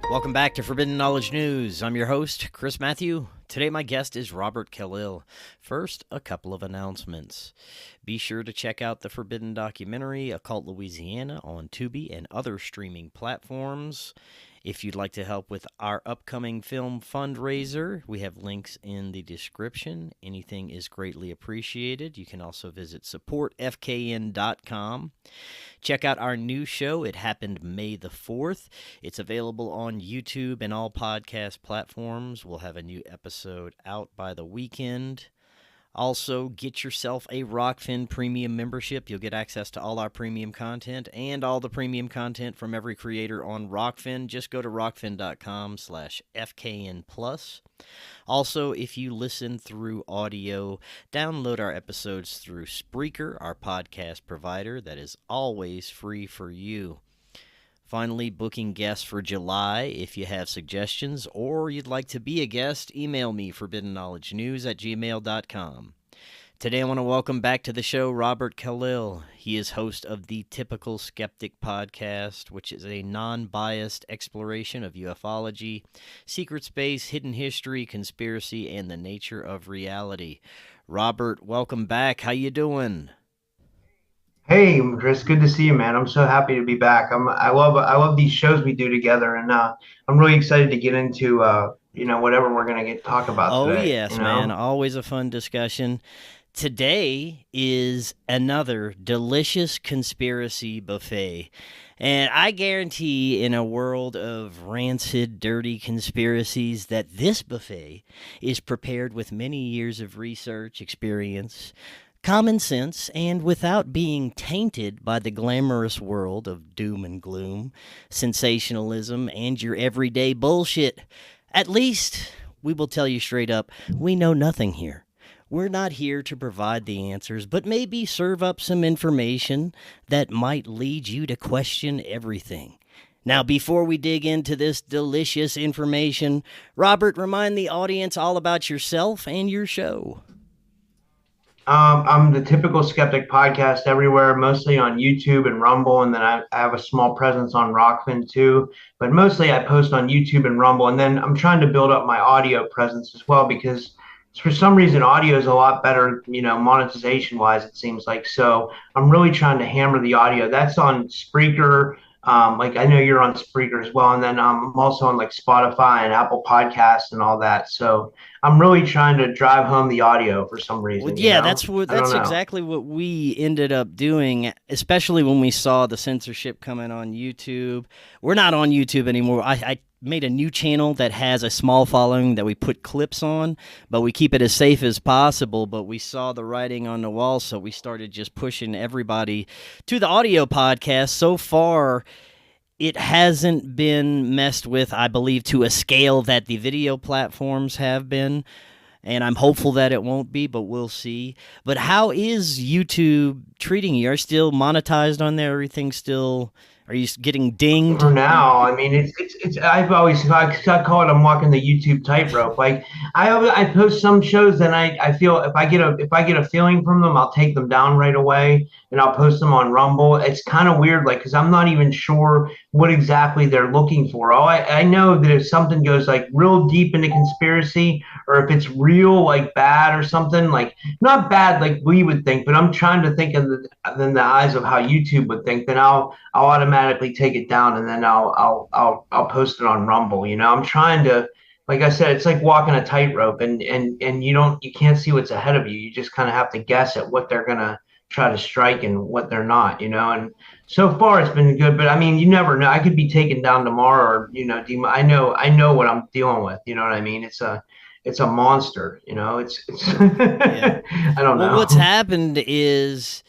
Welcome back to Forbidden Knowledge News. I'm your host, Chris Matthew. Today my guest is Robert Kalil. First, a couple of announcements. Be sure to check out the Forbidden documentary, Occult Louisiana, on Tubi and other streaming platforms. If you'd like to help with our upcoming film fundraiser, we have links in the description. Anything is greatly appreciated. You can also visit supportfkn.com. Check out our new show. It happened May the 4th. It's available on YouTube and all podcast platforms. We'll have a new episode out by the weekend. Also, get yourself a Rokfin premium membership. You'll get access to all our premium content and all the premium content from every creator on Rokfin. Just go to rokfin.com/FKN+. Also, if you listen through audio, download our episodes through Spreaker, our podcast provider that is always free for you. Finally, booking guests for July. If you have suggestions or you'd like to be a guest, email me, forbiddenknowledgenews@gmail.com. Today I want to welcome back to the show Robert Kalil. He is host of the Typical Skeptic podcast, which is a non-biased exploration of ufology, secret space, hidden history, conspiracy, and the nature of reality. Robert, welcome back. How you doing? Hey, Chris, good to see you, man. I'm so happy to be back. I love these shows we do together, and I'm really excited to get into whatever we're gonna talk about Oh, today. yes, man. Always a fun discussion. Today is another delicious conspiracy buffet. And I guarantee in a world of rancid, dirty conspiracies that this buffet is prepared with many years of research, experience, common sense, and without being tainted by the glamorous world of doom and gloom, sensationalism, and your everyday bullshit. At least, we will tell you straight up, we know nothing here. We're not here to provide the answers, but maybe serve up some information that might lead you to question everything. Now, before we dig into this delicious information, Robert, remind the audience all about yourself and your show. I'm the Typical Skeptic podcast everywhere, mostly on YouTube and Rumble, and then I have a small presence on Rokfin too. But mostly I post on YouTube and Rumble, and then I'm trying to build up my audio presence as well because for some reason audio is a lot better, monetization wise. It seems like so. I'm really trying to hammer the audio. That's on Spreaker. Like I know you're on Spreaker as well, and then I'm also on like Spotify and Apple Podcasts and all that. So I'm really trying to drive home the audio for some reason. Well, yeah, that's exactly what we ended up doing, especially when we saw the censorship coming on YouTube. We're not on YouTube anymore. I made a new channel that has a small following that we put clips on, but we keep it as safe as possible. But we saw the writing on the wall, so we started just pushing everybody to the audio podcast. So far, it hasn't been messed with, I believe, to a scale that the video platforms have been, and I'm hopeful that it won't be, but we'll see. But how is YouTube treating you? Are you still monetized on there? Are you getting dinged? For now, I mean, it's. I call it I'm walking the YouTube tightrope. Like I post some shows, and I feel if I get a feeling from them, I'll take them down right away, and I'll post them on Rumble. It's kind of weird, like because I'm not even sure what exactly they're looking for. I know that if something goes like real deep into conspiracy, or if it's real like bad or something like not bad like we would think, but I'm trying to think in the eyes of how YouTube would think, then I'll automatically take it down, and then I'll post it on Rumble. I'm trying to, like I said, it's like walking a tightrope, and you can't see what's ahead of you. You just kind of have to guess at what they're gonna try to strike and what they're not. And so far it's been good, but I mean, you never know. I could be taken down tomorrow, or I know what I'm dealing with. You know what I mean? It's a monster. It's Yeah. I don't know. Well, what's happened is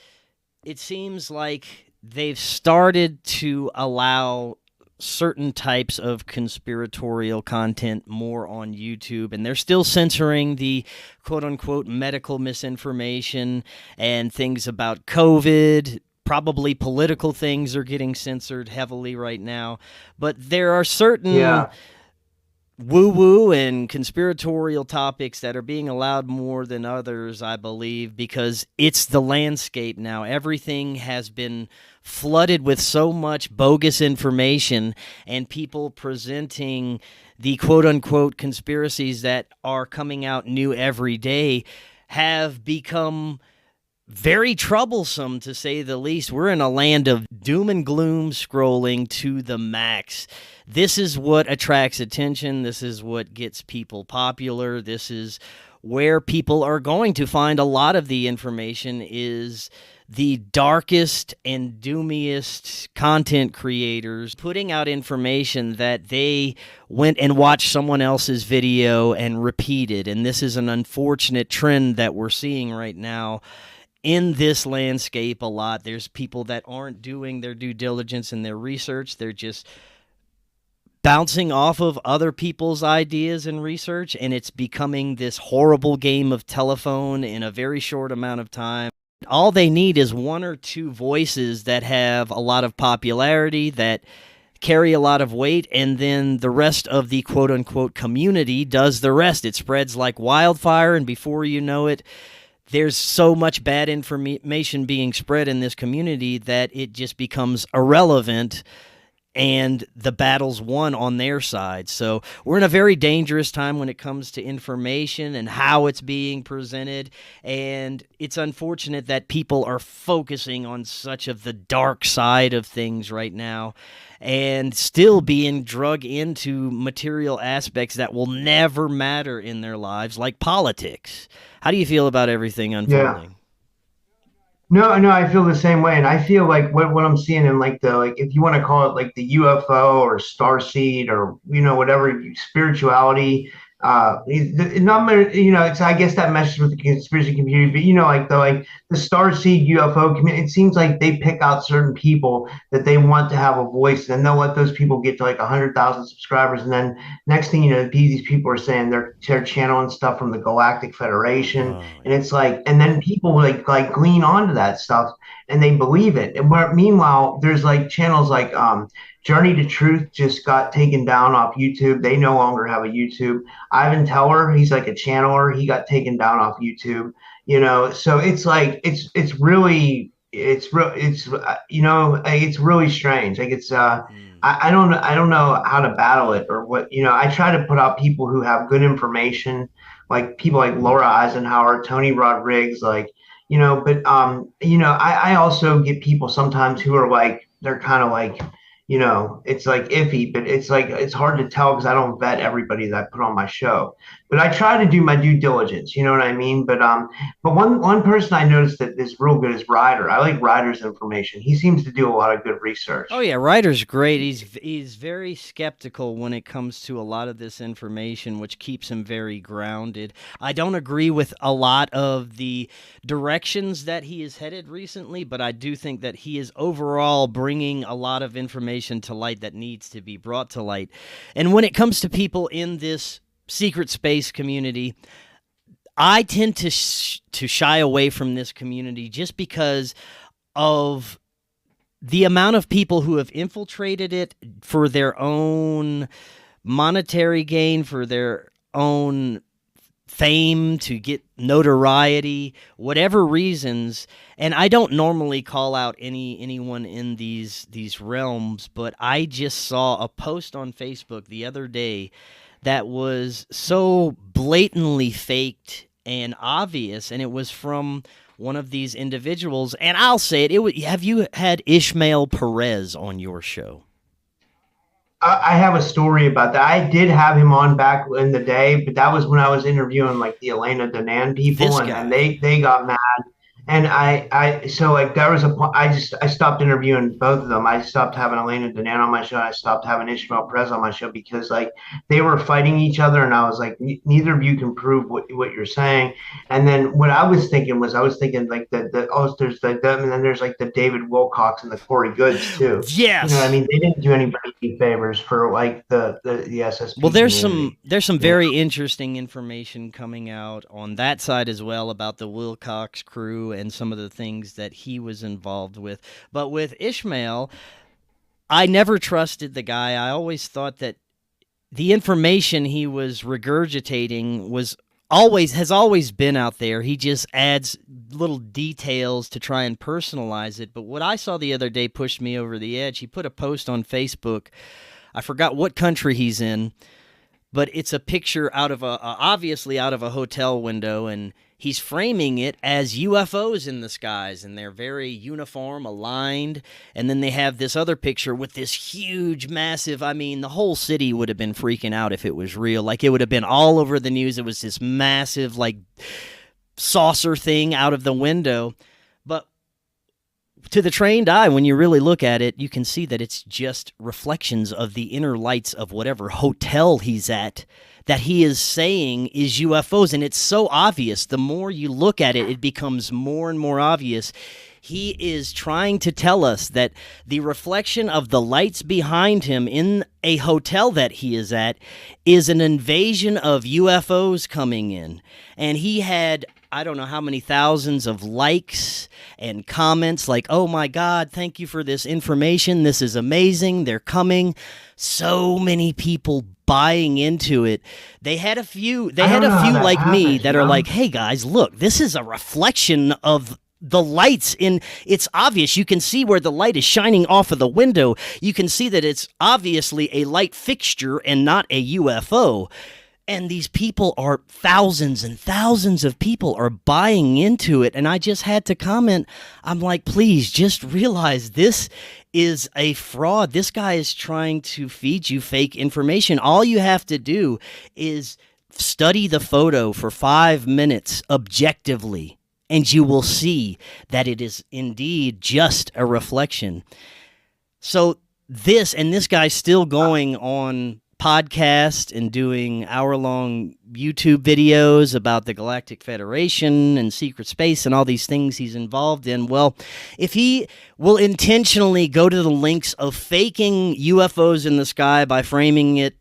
it seems like they've started to allow certain types of conspiratorial content more on YouTube, and they're still censoring the quote-unquote medical misinformation and things about COVID. Probably political things are getting censored heavily right now, but there are certain woo-woo and conspiratorial topics that are being allowed more than others, I believe, because it's the landscape now. Everything has been flooded with so much bogus information and people presenting the quote-unquote conspiracies that are coming out new every day have become very troublesome, to say the least. We're in a land of doom and gloom scrolling to the max. This is what attracts attention. This is what gets people popular. This is where people are going to find a lot of the information, is the darkest and doomiest content creators putting out information that they went and watched someone else's video and repeated. And this is an unfortunate trend that we're seeing right now in this landscape a lot. There's people that aren't doing their due diligence and their research. They're just bouncing off of other people's ideas and research, and it's becoming this horrible game of telephone in a very short amount of time. All they need is one or two voices that have a lot of popularity, that carry a lot of weight, and then the rest of the quote-unquote community does the rest. It spreads like wildfire, and before you know it, there's so much bad information being spread in this community that it just becomes irrelevant, and the battle's won on their side. So we're in a very dangerous time when it comes to information and how it's being presented, and it's unfortunate that people are focusing on such of the dark side of things right now and still being drug into material aspects that will never matter in their lives, like politics. How do you feel about everything unfolding? No, I feel the same way, and I feel like what I'm seeing in like the, like, if you want to call it like the UFO or starseed or whatever spirituality, not it's, I guess that meshes with the conspiracy community, but like the starseed UFO community, it seems like they pick out certain people that they want to have a voice, and they'll let those people get to like 100,000 subscribers, and then next thing you know, these people are saying they're channeling stuff from the Galactic Federation, and it's like, and then people like glean onto that stuff and they believe it. And meanwhile, there's like channels like Journey to Truth just got taken down off YouTube. They no longer have a YouTube. Ivan Teller, he's like a channeler. He got taken down off YouTube. So it's like it's really it's really strange. Like it's I don't know how to battle it or what. I try to put out people who have good information, like people like Laura Eisenhower, Tony Rodriguez, like but I also get people sometimes who are like, they're kind of like, it's like iffy, but it's like, it's hard to tell because I don't vet everybody that I put on my show, but I try to do my due diligence. You know what I mean? But one person I noticed that is real good is Ryder. I like Ryder's information. He seems to do a lot of good research. Oh yeah, Ryder's great. He's very skeptical when it comes to a lot of this information, which keeps him very grounded. I don't agree with a lot of the directions that he is headed recently, but I do think that he is overall bringing a lot of information to light that needs to be brought to light. And when it comes to people in this secret space community, I tend to shy away from this community just because of the amount of people who have infiltrated it for their own monetary gain, for their own fame, to get notoriety, whatever reasons. And I don't normally call out anyone in these realms, but I just saw a post on Facebook the other day that was so blatantly faked and obvious, and it was from one of these individuals, and I'll say it. Have you had Ishmael Perez on your show? I have a story about that. I did have him on back in the day, but that was when I was interviewing like the Elena Danan people, and they got mad. And so like there was I stopped interviewing both of them. I stopped having Elena Danan on my show. I stopped having Ishmael Perez on my show because like they were fighting each other, and I was like, neither of you can prove what you're saying. And then what I was thinking like and then there's like the David Wilcox and the Corey Goods too. Yes. I mean, they didn't do anybody any favors for like the SSP. Well, there's community. some very interesting information coming out on that side as well about the Wilcox crew and some of the things that he was involved with. But with Ishmael, I never trusted the guy. I always thought that the information he was regurgitating has always been out there. He just adds little details to try and personalize it. But what I saw the other day pushed me over the edge. He put a post on Facebook. I forgot what country he's in, but it's a picture obviously out of a hotel window, and he's framing it as UFOs in the skies, and they're very uniform, aligned. And then they have this other picture with this huge, massive, I mean, the whole city would have been freaking out if it was real. Like, it would have been all over the news. It was this massive, like, saucer thing out of the window. But to the trained eye, when you really look at it, you can see that it's just reflections of the inner lights of whatever hotel he's at that he is saying is UFOs. And it's so obvious. The more you look at it, it becomes more and more obvious. He is trying to tell us that the reflection of the lights behind him in a hotel that he is at is an invasion of UFOs coming in. And he had, I don't know how many thousands of likes and comments like, "Oh my God, thank you for this information. This is amazing. They're coming." So many people buying into it. They had a few like me that are like, "Hey guys, look, this is a reflection of the lights in, it's obvious. You can see where the light is shining off of the window. You can see that it's obviously a light fixture and not a UFO." And these people are, thousands and thousands of people are buying into it. And I just had to comment. I'm like, please just realize this is a fraud. This guy is trying to feed you fake information. All you have to do is study the photo for 5 minutes objectively, and you will see that it is indeed just a reflection. So this guy's still going on podcast and doing hour-long YouTube videos about the Galactic Federation and secret space and all these things he's involved in. Well, if he will intentionally go to the links of faking UFOs in the sky by framing it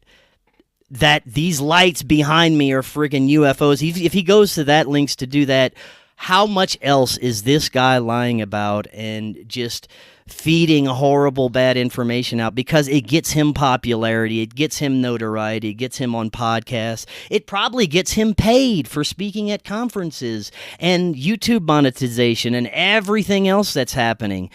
that these lights behind me are friggin' UFOs, if he goes to that links to do that, how much else is this guy lying about and just feeding horrible, bad information out? Because it gets him popularity, it gets him notoriety, it gets him on podcasts. It probably gets him paid for speaking at conferences and YouTube monetization and everything else that's happening.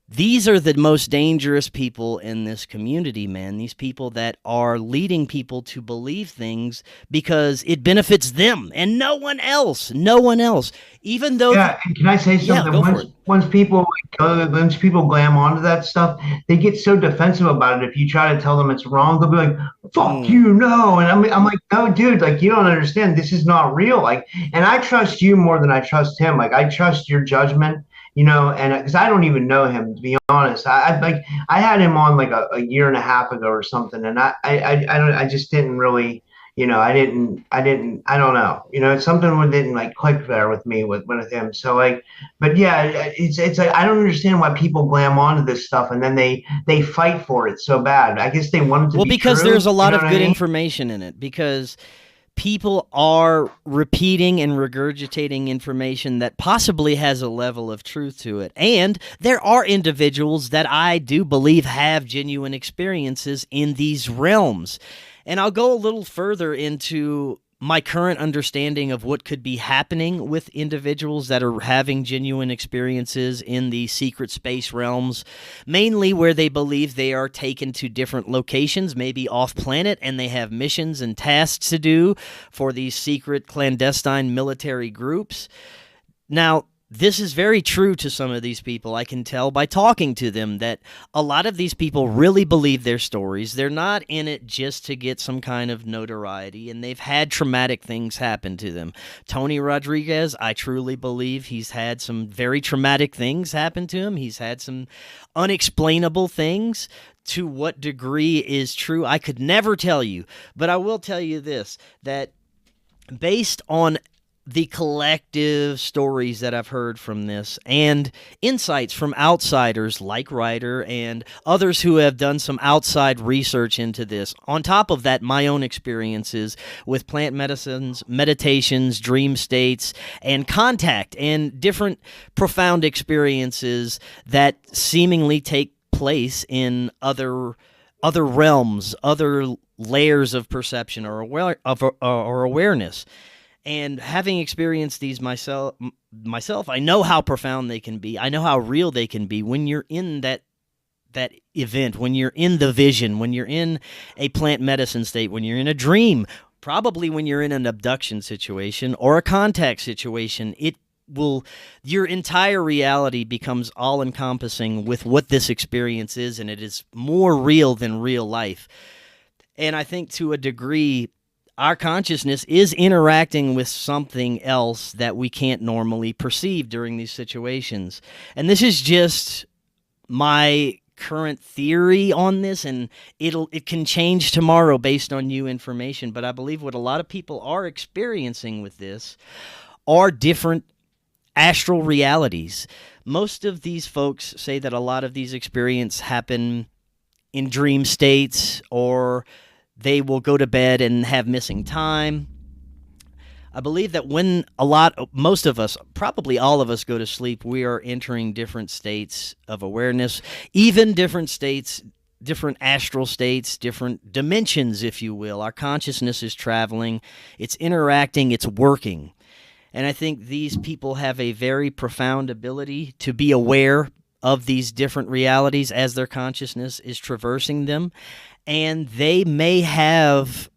These are the most dangerous people in this community, man. These people that are leading people to believe things because it benefits them and no one else. No one else. Even though... Yeah, can I say something? Yeah, once people glam onto that stuff, they get so defensive about it. If you try to tell them it's wrong, they'll be like, "Fuck you, no." And I'm like, "No, dude, like, you don't understand. This is not real." Like, and I trust you more than I trust him. Like, I trust your judgment. And because I don't even know him, to be honest. I had him on like a year and a half ago or something, and I just didn't really, I don't know, something didn't like click there with me with him. So like, but yeah, it's like, I don't understand why people glam onto this stuff and then they fight for it so bad. I guess they want it to be because true, there's a lot of good information in it, because people are repeating and regurgitating information that possibly has a level of truth to it. And there are individuals that I do believe have genuine experiences in these realms. And I'll go a little further into my current understanding of what could be happening with individuals that are having genuine experiences in the secret space realms, mainly where they believe they are taken to different locations, maybe off planet, and they have missions and tasks to do for these secret clandestine military groups. Now, this is very true to some of these people. I can tell by talking to them that a lot of these people really believe their stories. They're not in it just to get some kind of notoriety, and they've had traumatic things happen to them. Tony Rodriguez, I truly believe he's had some very traumatic things happen to him. He's had some unexplainable things. To what degree is true, I could never tell you, but I will tell you this, that based on the collective stories that I've heard from this and insights from outsiders like Ryder and others who have done some outside research into this. On top of that, my own experiences with plant medicines, meditations, dream states, and contact, and different profound experiences that seemingly take place in other other realms, other layers of perception or awareness. And having experienced these myself, I know how profound they can be. I know how real they can be when you're in that event, when you're in the vision, when you're in a plant medicine state, when you're in a dream, probably when you're in an abduction situation or a contact situation. Your entire reality becomes all encompassing with what this experience is, and it is more real than real life. And I think to a degree, our consciousness is interacting with something else that we can't normally perceive during these situations. And this is just my current theory on this, and it can change tomorrow based on new information. But I believe what a lot of people are experiencing with this are different astral realities. Most of these folks say that a lot of these experiences happen in dream states, or they will go to bed and have missing time. I believe that when most of us, probably all of us, go to sleep, we are entering different states of awareness, even different states, different astral states, different dimensions, if you will. Our consciousness is traveling, it's interacting, it's working. And I think these people have a very profound ability to be aware of these different realities as their consciousness is traversing them. And they may have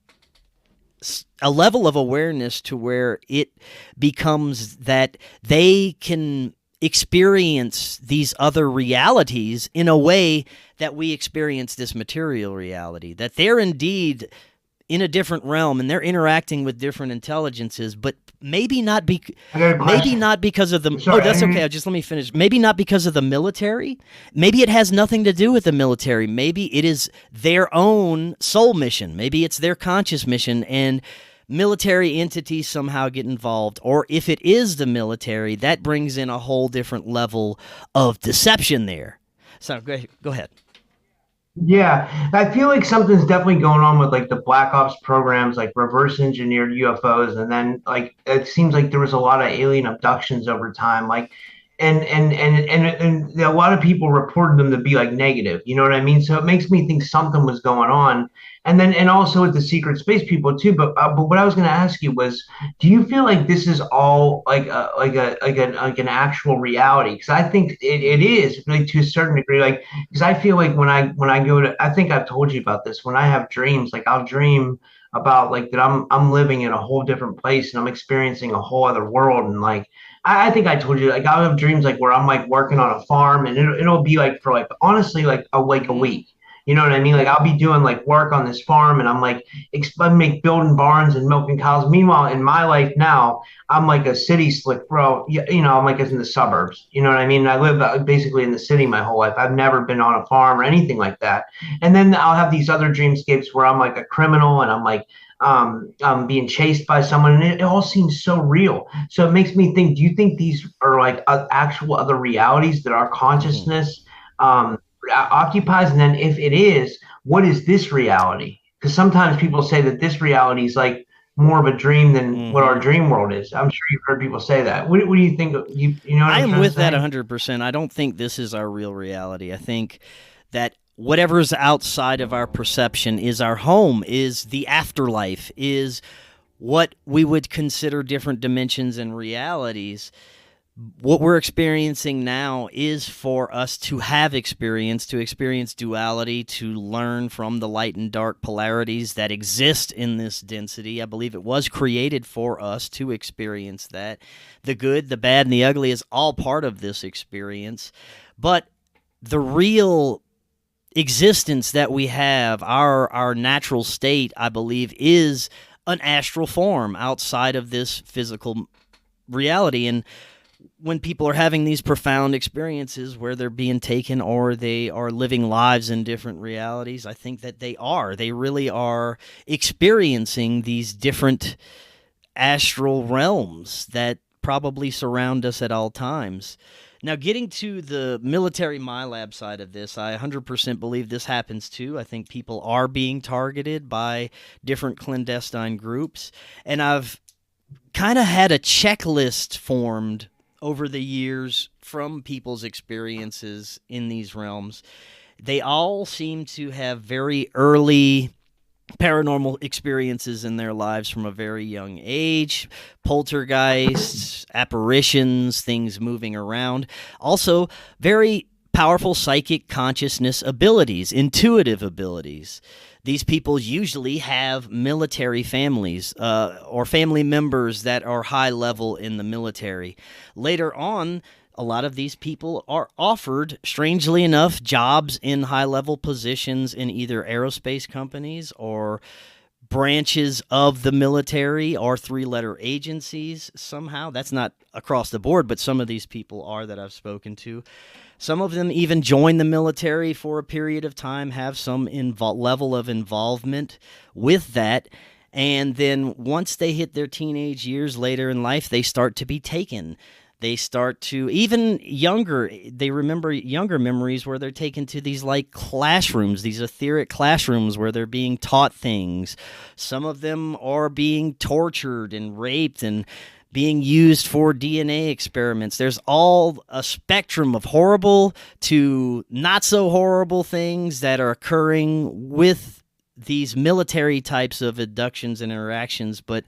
a level of awareness to where it becomes that they can experience these other realities in a way that we experience this material reality, that they're indeed in a different realm and they're interacting with different intelligences, but maybe not because of the Sorry, that's okay. Just let me finish. Maybe not because of the military. Maybe it has nothing to do with the military. Maybe it is their own soul mission. Maybe it's their conscious mission, and military entities somehow get involved. Or if it is the military, that brings in a whole different level of deception there. So go ahead. Yeah, I feel like something's definitely going on with like the Black Ops programs, like reverse engineered UFOs, and then like it seems like there was a lot of alien abductions over time, like, and a lot of people reported them to be like negative. You know what I mean? So it makes me think something was going on, and also with the secret space people too. But what I was going to ask you was, do you feel like this is all like an actual reality? Because I think it is, like, to a certain degree, like, because I feel like when I go to, I think I've told you about this, when I have dreams, like I'll dream about like that I'm living in a whole different place and I'm experiencing a whole other world. And like I think I told you, like I'll have dreams like where I'm like working on a farm, and it'll be like for like honestly like a week. You know what I mean? Like I'll be doing like work on this farm, and I'm like building barns and milking cows. Meanwhile, in my life now, I'm like a city slick bro. You know, I'm like in the suburbs. You know what I mean? I live basically in the city my whole life. I've never been on a farm or anything like that. And then I'll have these other dreamscapes where I'm like a criminal, and I'm like being chased by someone, and it all seems so real. So it makes me think: do you think these are like actual other realities that our consciousness occupies? And then if it is, what is this reality? Because sometimes people say that this reality is like more of a dream than what our dream world is. I'm sure you've heard people say that. What do you think? You know what I I'm am with to say? that 100%. I don't think this is our real reality. I think that whatever's outside of our perception is our home, is the afterlife, is what we would consider different dimensions and realities. What we're experiencing now is for us to have experience, to experience duality, to learn from the light and dark polarities that exist in this density. I believe it was created for us to experience that. The good, the bad, and the ugly is all part of this experience. But the real existence that we have, our natural state, I believe, is an astral form outside of this physical reality. And when people are having these profound experiences where they're being taken or they are living lives in different realities, I think that they really are experiencing these different astral realms that probably surround us at all times. Now, getting to the military MyLab side of this, I 100% believe this happens too. I think people are being targeted by different clandestine groups. And I've kind of had a checklist formed over the years from people's experiences in these realms. They all seem to have very early paranormal experiences in their lives from a very young age, poltergeists, apparitions, things moving around. Also, very powerful psychic consciousness abilities, intuitive abilities. These people usually have military families or family members that are high level in the military. Later on, a lot of these people are offered, strangely enough, jobs in high-level positions in either aerospace companies or branches of the military or three-letter agencies somehow. That's not across the board, but some of these people are that I've spoken to. Some of them even join the military for a period of time, have some level of involvement with that, and then once they hit their teenage years later in life, they start to be taken. They start to, even younger, they remember younger memories where they're taken to these like classrooms, these etheric classrooms where they're being taught things. Some of them are being tortured and raped and being used for DNA experiments. There's all a spectrum of horrible to not so horrible things that are occurring with these military types of abductions and interactions. But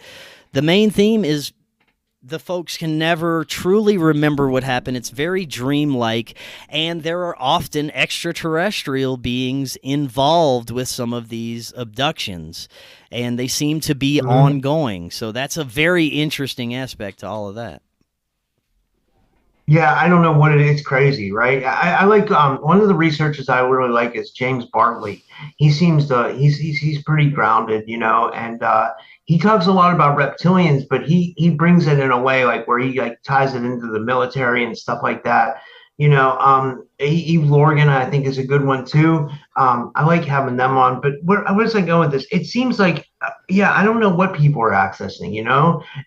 the main theme is the folks can never truly remember what happened. It's very dreamlike, and there are often extraterrestrial beings involved with some of these abductions, and they seem to be ongoing. So that's a very interesting aspect to all of that. Yeah, I don't know what it is. Crazy, right? I like one of the researchers I really like is James Bartley. He seems to he's pretty grounded, and he talks a lot about reptilians, but he brings it in a way like where he like ties it into the military and stuff like that. Eve Lorgan I think is a good one too. I like having them on, but where was I going with this? It seems like yeah, I don't know what people are accessing.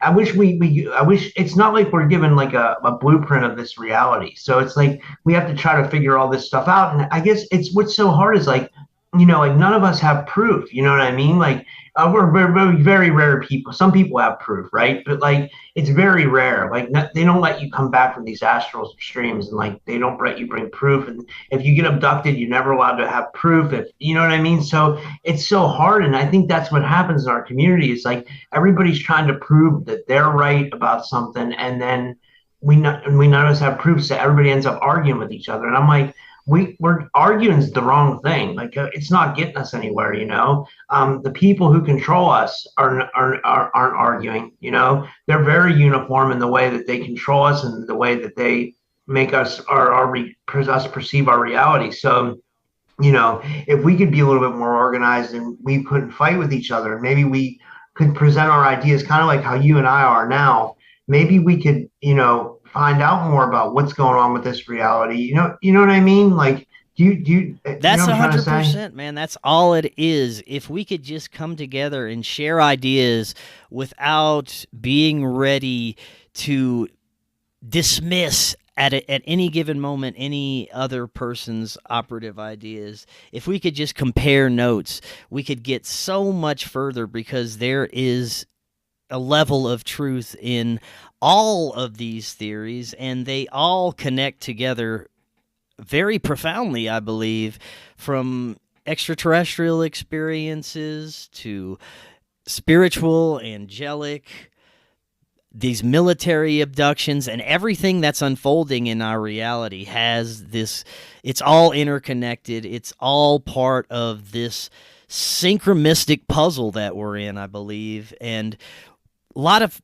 I wish I wish it's not like we're given like a blueprint of this reality. So it's like we have to try to figure all this stuff out. And I guess it's what's so hard is like, like none of us have proof. You know what I mean? Like we're very, very rare people. Some people have proof, right? But like it's very rare. Like they don't let you come back from these astral streams, and like they don't let you bring proof. And if you get abducted, you're never allowed to have proof. If you know what I mean. So it's so hard, and I think that's what happens in our community. It's like everybody's trying to prove that they're right about something, and then we none of us have proof. So everybody ends up arguing with each other, and I'm like, we're arguing is the wrong thing. Like it's not getting us anywhere. The people who control us aren't arguing. They're very uniform in the way that they control us and the way that they make us us perceive our reality. So if we could be a little bit more organized and we couldn't fight with each other, maybe we could present our ideas kind of like how you and I are now. Maybe we could find out more about what's going on with this reality. You know what I mean? Like, That's 100%, man. That's all it is. If we could just come together and share ideas without being ready to dismiss at any given moment any other person's operative ideas, if we could just compare notes, we could get so much further, because there is a level of truth in all of these theories, and they all connect together very profoundly, I believe, from extraterrestrial experiences to spiritual, angelic, these military abductions, and everything that's unfolding in our reality has this, it's all interconnected. It's all part of this synchronistic puzzle that we're in, I believe. And a lot of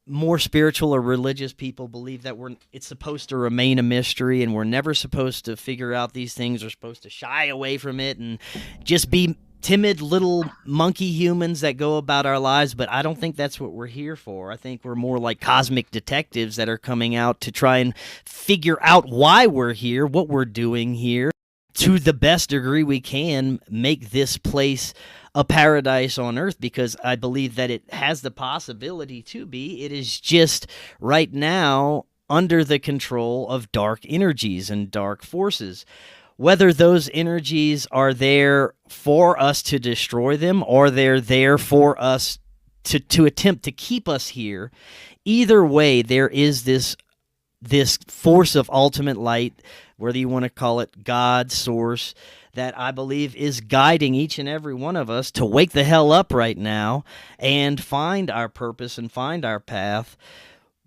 more spiritual or religious people believe that it's supposed to remain a mystery, and we're never supposed to figure out these things. We're supposed to shy away from it and just be timid little monkey humans that go about our lives. But I don't think that's what we're here for. I think we're more like cosmic detectives that are coming out to try and figure out why we're here, what we're doing here, to the best degree we can, make this place a paradise on earth, because I believe that it has the possibility to be. It is just right now under the control of dark energies and dark forces. Whether those energies are there for us to destroy them, or they're there for us to attempt to keep us here, either way, there is this this force of ultimate light, whether you want to call it God, source, that I believe is guiding each and every one of us to wake the hell up right now and find our purpose and find our path.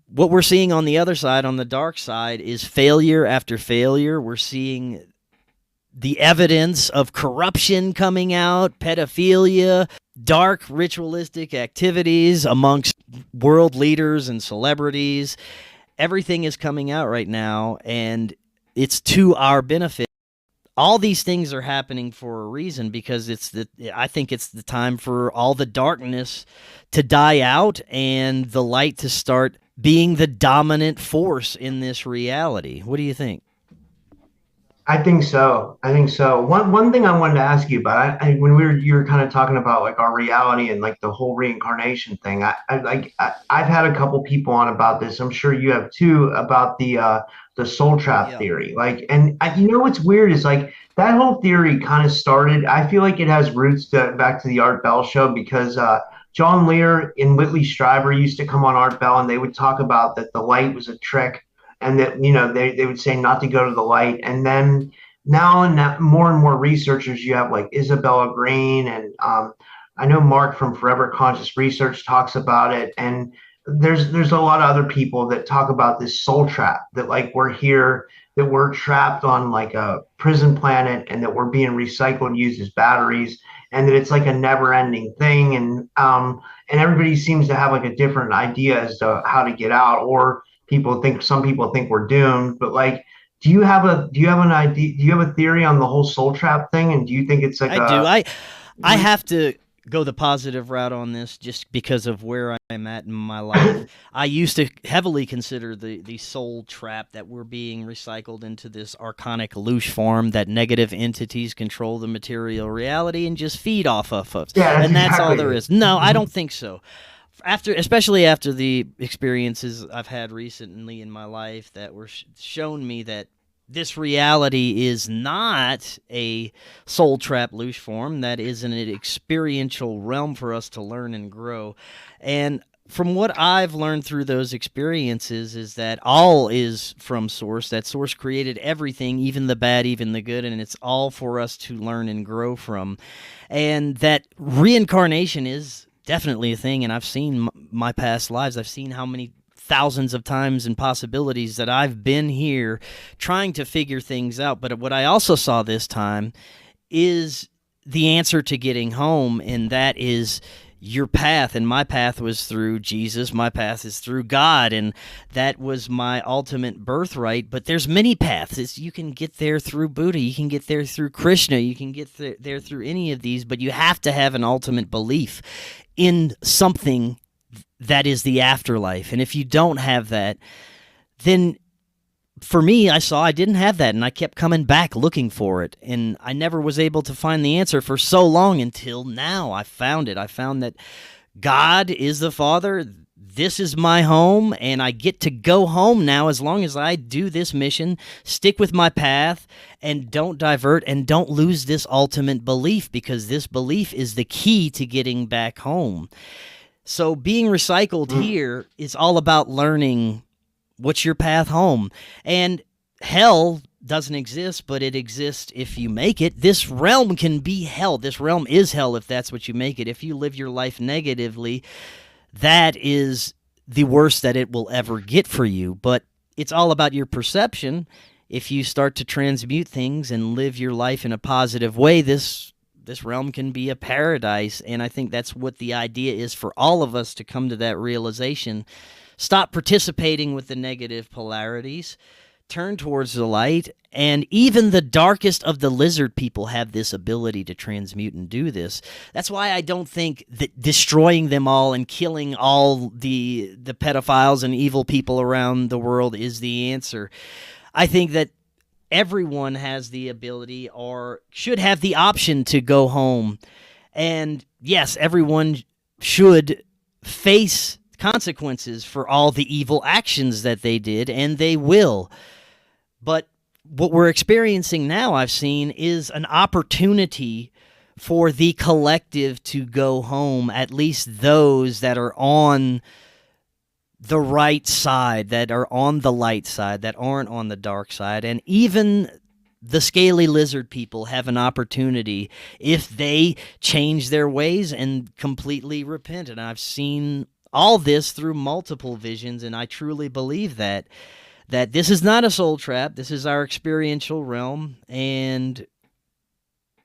What we're seeing on the other side, on the dark side, is failure after failure. We're seeing the evidence of corruption coming out, pedophilia, dark ritualistic activities amongst world leaders and celebrities. Everything is coming out right now, and it's to our benefit. All these things are happening for a reason, because I think it's the time for all the darkness to die out and the light to start being the dominant force in this reality. What do you think? I think so. One thing I wanted to ask you about, when you were kind of talking about like our reality and like the whole reincarnation thing. I've had a couple people on about this. I'm sure you have too, about the soul trap theory. You know what's weird is like that whole theory kind of started. I feel like it has roots back to the Art Bell show, because John Lear and Whitley Strieber used to come on Art Bell, and they would talk about that the light was a trick. And that, they would say not to go to the light. And then now more and more researchers, you have like Isabella Green, and I know Mark from Forever Conscious Research talks about it. And there's a lot of other people that talk about this soul trap, that like we're here, that we're trapped on like a prison planet, and that we're being recycled and used as batteries, and that it's like a never ending thing. And everybody seems to have like a different idea as to how to get out, or some people think we're doomed. But like, do you have an idea? Do you have a theory on the whole soul trap thing? And do you think it's like I have to go the positive route on this, just because of where I'm at in my life. I used to heavily consider the soul trap, that we're being recycled into this archonic louche form, that negative entities control the material reality and just feed off of us. Yeah, and that's all there is. No, I don't think so. Especially after the experiences I've had recently in my life that were shown me that this reality is not a soul trap louche form, that is an experiential realm for us to learn and grow. And from what I've learned through those experiences is that all is from source, that source created everything, even the bad, even the good, and it's all for us to learn and grow from. And that reincarnation is definitely a thing, and I've seen my past lives. I've seen how many thousands of times and possibilities that I've been here trying to figure things out. But what I also saw this time is the answer to getting home, and that is your path. And my path was through Jesus. My path is through God, and that was my ultimate birthright. But there's many paths. You can get there through Buddha. You can get there through Krishna. You can get there through any of these, but you have to have an ultimate belief in something that is the afterlife. And if you don't have that, then for me, I didn't have that, and I kept coming back looking for it, and I never was able to find the answer for so long until now. I found it. I found that God is the Father. This is my home, and I get to go home now as long as I do this mission, stick with my path, and don't divert, and don't lose this ultimate belief, because this belief is the key to getting back home. So being recycled here is all about learning what's your path home. And hell doesn't exist, but it exists if you make it. This realm can be hell. This realm is hell if that's what you make it. If you live your life negatively, that is the worst that it will ever get for you. But it's all about your perception. If you start to transmute things and live your life in a positive way, this realm can be a paradise. And I think that's what the idea is for all of us, to come to that realization. Stop participating with the negative polarities. Turn towards the light. And even the darkest of the lizard people have this ability to transmute and do this. That's why I don't think that destroying them all and killing all the pedophiles and evil people around the world is the answer. I think that everyone has the ability, or should have the option, to go home. And yes, everyone should face consequences for all the evil actions that they did, and they will. But what we're experiencing now, I've seen, is an opportunity for the collective to go home, at least those that are on the right side, that are on the light side, that aren't on the dark side. And even the scaly lizard people have an opportunity if they change their ways and completely repent. And I've seen all this through multiple visions, and I truly believe that this is not a soul trap. This is our experiential realm, and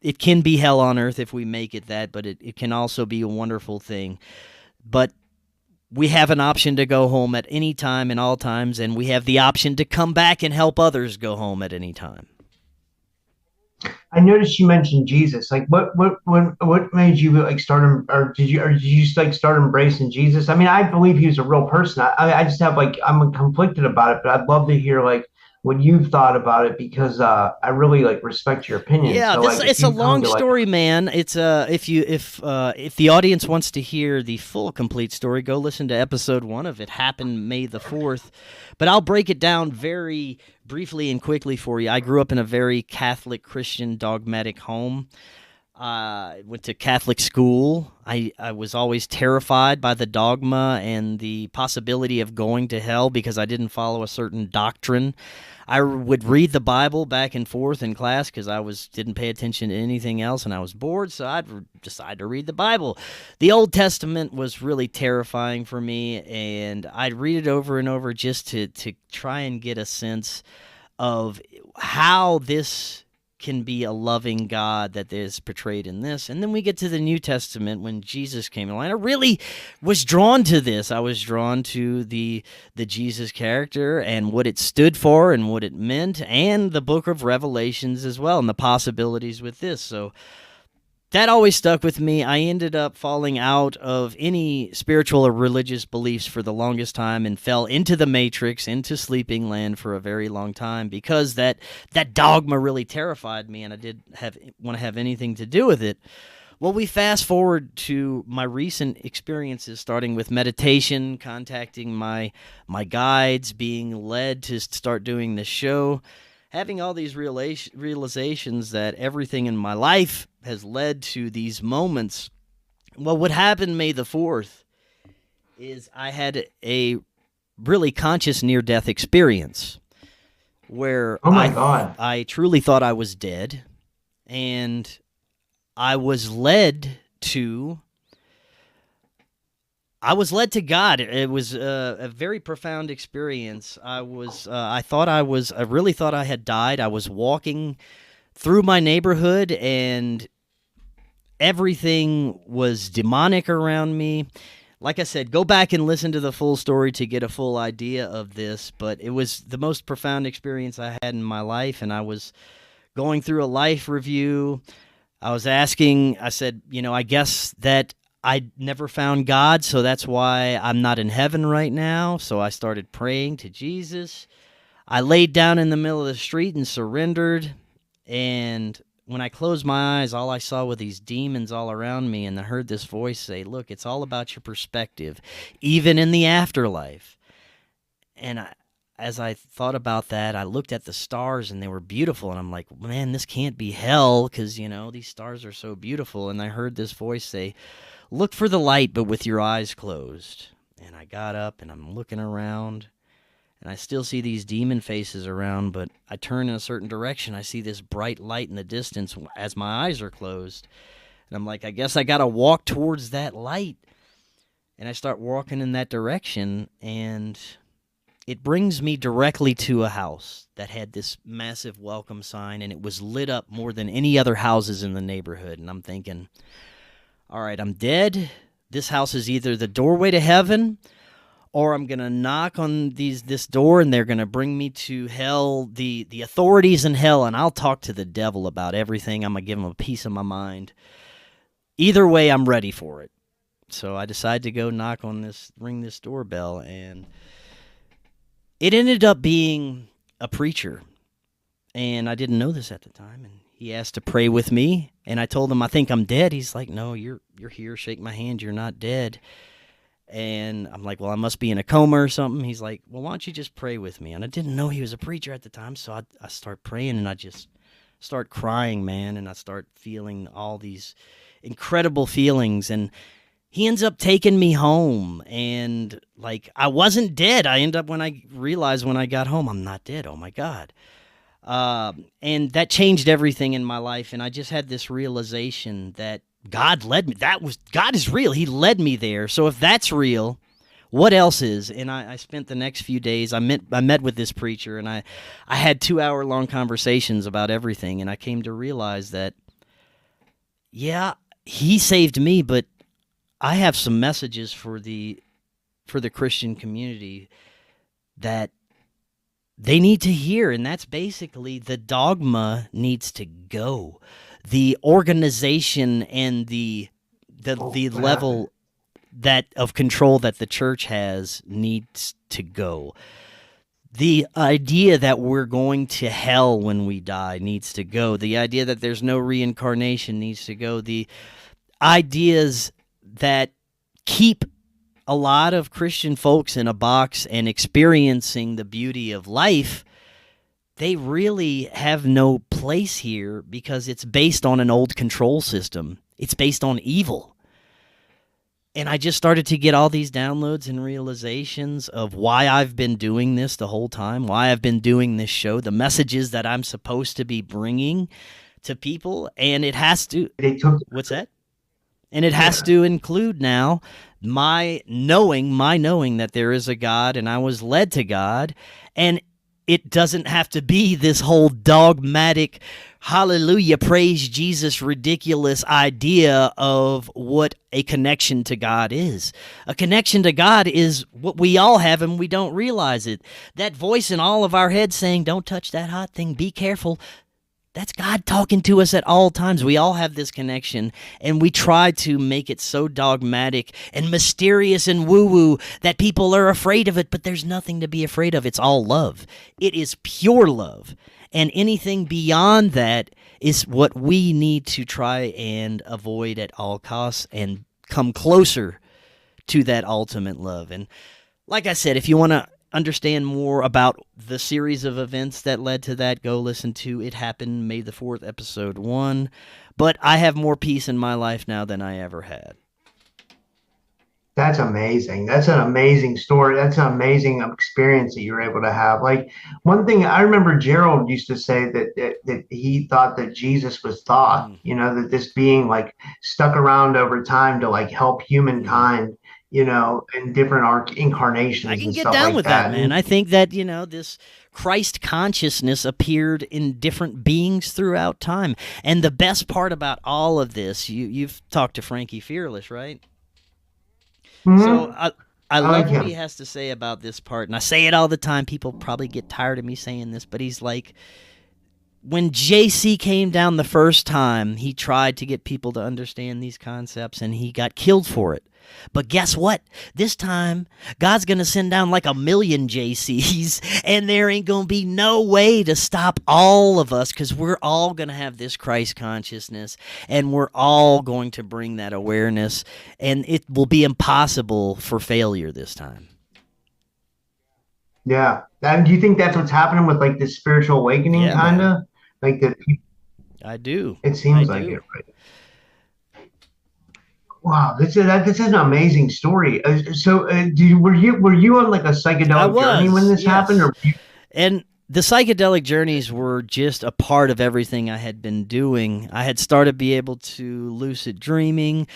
it can be hell on earth if we make it that, but it can also be a wonderful thing. But we have an option to go home at any time and all times, and we have the option to come back and help others go home at any time. I noticed you mentioned Jesus. Like, what made you like start, or did you just like start embracing Jesus? I mean, I believe he was a real person. I just have like, I'm conflicted about it, but I'd love to hear like what you've thought about it, because I really like respect your opinion. Yeah, so, like, it's a long story, man. It's if the audience wants to hear the full complete story, go listen to episode 1 of It Happened May the 4th. But I'll break it down very briefly and quickly for you. I grew up in a very Catholic, Christian, dogmatic home. I went to Catholic school. I was always terrified by the dogma and the possibility of going to hell because I didn't follow a certain doctrine. I would read the Bible back and forth in class because I didn't pay attention to anything else, and I was bored, so I'd decide to read the Bible. The Old Testament was really terrifying for me, and I'd read it over and over just to try and get a sense of how this can be a loving God that is portrayed in this. And then we get to the New Testament when Jesus came along. I really was drawn to this. I was drawn to the Jesus character and what it stood for and what it meant, and the book of Revelations as well, and the possibilities with this. So that always stuck with me. I ended up falling out of any spiritual or religious beliefs for the longest time and fell into the matrix, into sleeping land for a very long time because that dogma really terrified me, and I didn't want to have anything to do with it. Well, we fast forward to my recent experiences, starting with meditation, contacting my guides, being led to start doing this show, having all these realizations that everything in my life has led to these moments. Well, what happened May the 4th is I had a really conscious near-death experience where oh my God, I truly thought I was dead, and I was led to God. It was a very profound experience. I really thought I had died. I was walking through my neighborhood, and everything was demonic around me. Like I said, go back and listen to the full story to get a full idea of this, but it was the most profound experience I had in my life, and I was going through a life review. I said, I guess that I never found God, so that's why I'm not in heaven right now. So I started praying to Jesus. I laid down in the middle of the street and surrendered. And when I closed my eyes, all I saw were these demons all around me. And I heard this voice say, look, it's all about your perspective, even in the afterlife. And as I thought about that, I looked at the stars, and they were beautiful. And I'm like, man, this can't be hell because, these stars are so beautiful. And I heard this voice say, look for the light, but with your eyes closed. And I got up, and I'm looking around, and I still see these demon faces around, but I turn in a certain direction. I see this bright light in the distance as my eyes are closed. And I'm like, I guess I got to walk towards that light. And I start walking in that direction, and it brings me directly to a house that had this massive welcome sign, and it was lit up more than any other houses in the neighborhood. And I'm thinking, all right, I'm dead. This house is either the doorway to heaven, or I'm going to knock on this door, and they're going to bring me to hell, the authorities in hell, and I'll talk to the devil about everything. I'm going to give him a piece of my mind. Either way, I'm ready for it. So I decided to go ring this doorbell, and it ended up being a preacher, and I didn't know this at the time, and he asked to pray with me, and I told him, I think I'm dead. He's like, no, you're here. Shake my hand. You're not dead. And I'm like, well, I must be in a coma or something. He's like, well, why don't you just pray with me? And I didn't know he was a preacher at the time, so I start praying, and I just start crying, man, and I start feeling all these incredible feelings. And he ends up taking me home, and like I wasn't dead. I end up when I realized when I got home, I'm not dead. Oh my God. And that changed everything in my life. And I just had this realization that God led me. God is real. He led me there. So if that's real, what else is? And I spent the next few days, I met with this preacher, and I had 2-hour-long conversations about everything. And I came to realize that, yeah, he saved me, but I have some messages for the Christian community that they need to hear, and that's basically the dogma needs to go. The organization and the level that of control that the church has needs to go. The idea that we're going to hell when we die needs to go. The idea that there's no reincarnation needs to go. The ideas that keep a lot of Christian folks in a box and experiencing the beauty of life, they really have no place here because it's based on an old control system. It's based on evil. And I just started to get all these downloads and realizations of why I've been doing this the whole time, why I've been doing this show, the messages that I'm supposed to be bringing to people. And it has to... What's that? And it has to include now my knowing that there is a God and I was led to God. And it doesn't have to be this whole dogmatic, hallelujah, praise Jesus, ridiculous idea of what a connection to God is. A connection to God is what we all have and we don't realize it. That voice in all of our heads saying, don't touch that hot thing, be careful. That's God talking to us at all times. We all have this connection, and we try to make it so dogmatic and mysterious and woo-woo that people are afraid of it, but there's nothing to be afraid of. It's all love. It is pure love, and anything beyond that is what we need to try and avoid at all costs and come closer to that ultimate love. And like I said, if you want to understand more about the series of events that led to that, go listen to It Happened May the 4th, episode 1. But I have more peace in my life now than I ever had. That's amazing. That's an amazing story. That's an amazing experience that you were able to have. Like, one thing I remember Gerald used to say that he thought that Jesus was thought, that this being like stuck around over time to like help humankind, in different incarnations. I can and get stuff down like with that, man. I think that, this Christ consciousness appeared in different beings throughout time. And the best part about all of this, you've talked to Frankie Fearless, right? Mm-hmm. So I love what he has to say about this part. And I say it all the time. People probably get tired of me saying this, but he's like, when JC came down the first time, he tried to get people to understand these concepts, and he got killed for it. But guess what? This time, God's going to send down like 1 million JCs, and there ain't going to be no way to stop all of us, because we're all going to have this Christ consciousness, and we're all going to bring that awareness, and it will be impossible for failure this time. Yeah. And do you think that's what's happening with like this spiritual awakening, kind of? Like that? I do. It seems like it, right? Wow, this is an amazing story. Were you on like a psychedelic journey when this happened? And the psychedelic journeys were just a part of everything I had been doing. I had started to be able to lucid dreaming.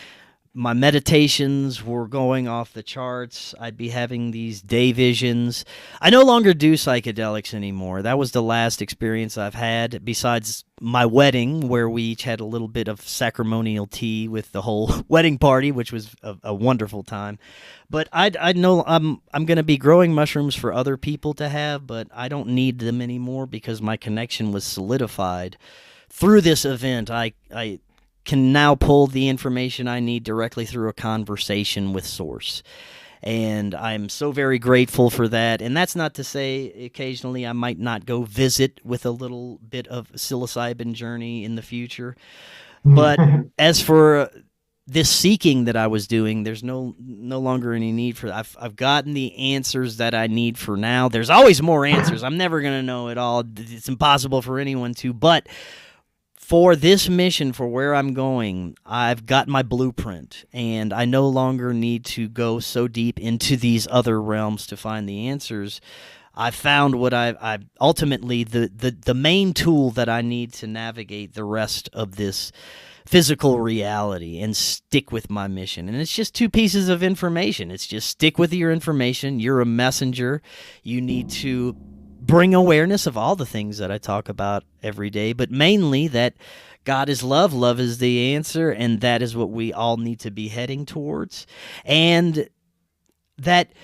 My meditations were going off the charts. I'd be having these day visions. I no longer do psychedelics anymore. That was the last experience I've had, besides my wedding, where we each had a little bit of sacramental tea with the whole wedding party, which was a wonderful time. But I know I'm going to be growing mushrooms for other people to have, but I don't need them anymore because my connection was solidified through this event. I can now pull the information I need directly through a conversation with Source. And I'm so very grateful for that. And that's not to say occasionally I might not go visit with a little bit of psilocybin journey in the future. But as for this seeking that I was doing, there's no longer any need for that. I've gotten the answers that I need for now. There's always more answers. I'm never going to know it all. It's impossible for anyone to. But for this mission, for where I'm going, I've got my blueprint, and I no longer need to go so deep into these other realms to find the answers. I found what I ultimately the main tool that I need to navigate the rest of this physical reality and stick with my mission. And it's just two pieces of information. It's just stick with your information. You're a messenger. You need to bring awareness of all the things that I talk about every day, but mainly that God is love. Love is the answer, and that is what we all need to be heading towards. And that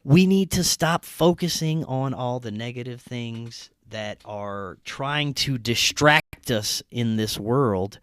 we need to stop focusing on all the negative things that are trying to distract us in this world.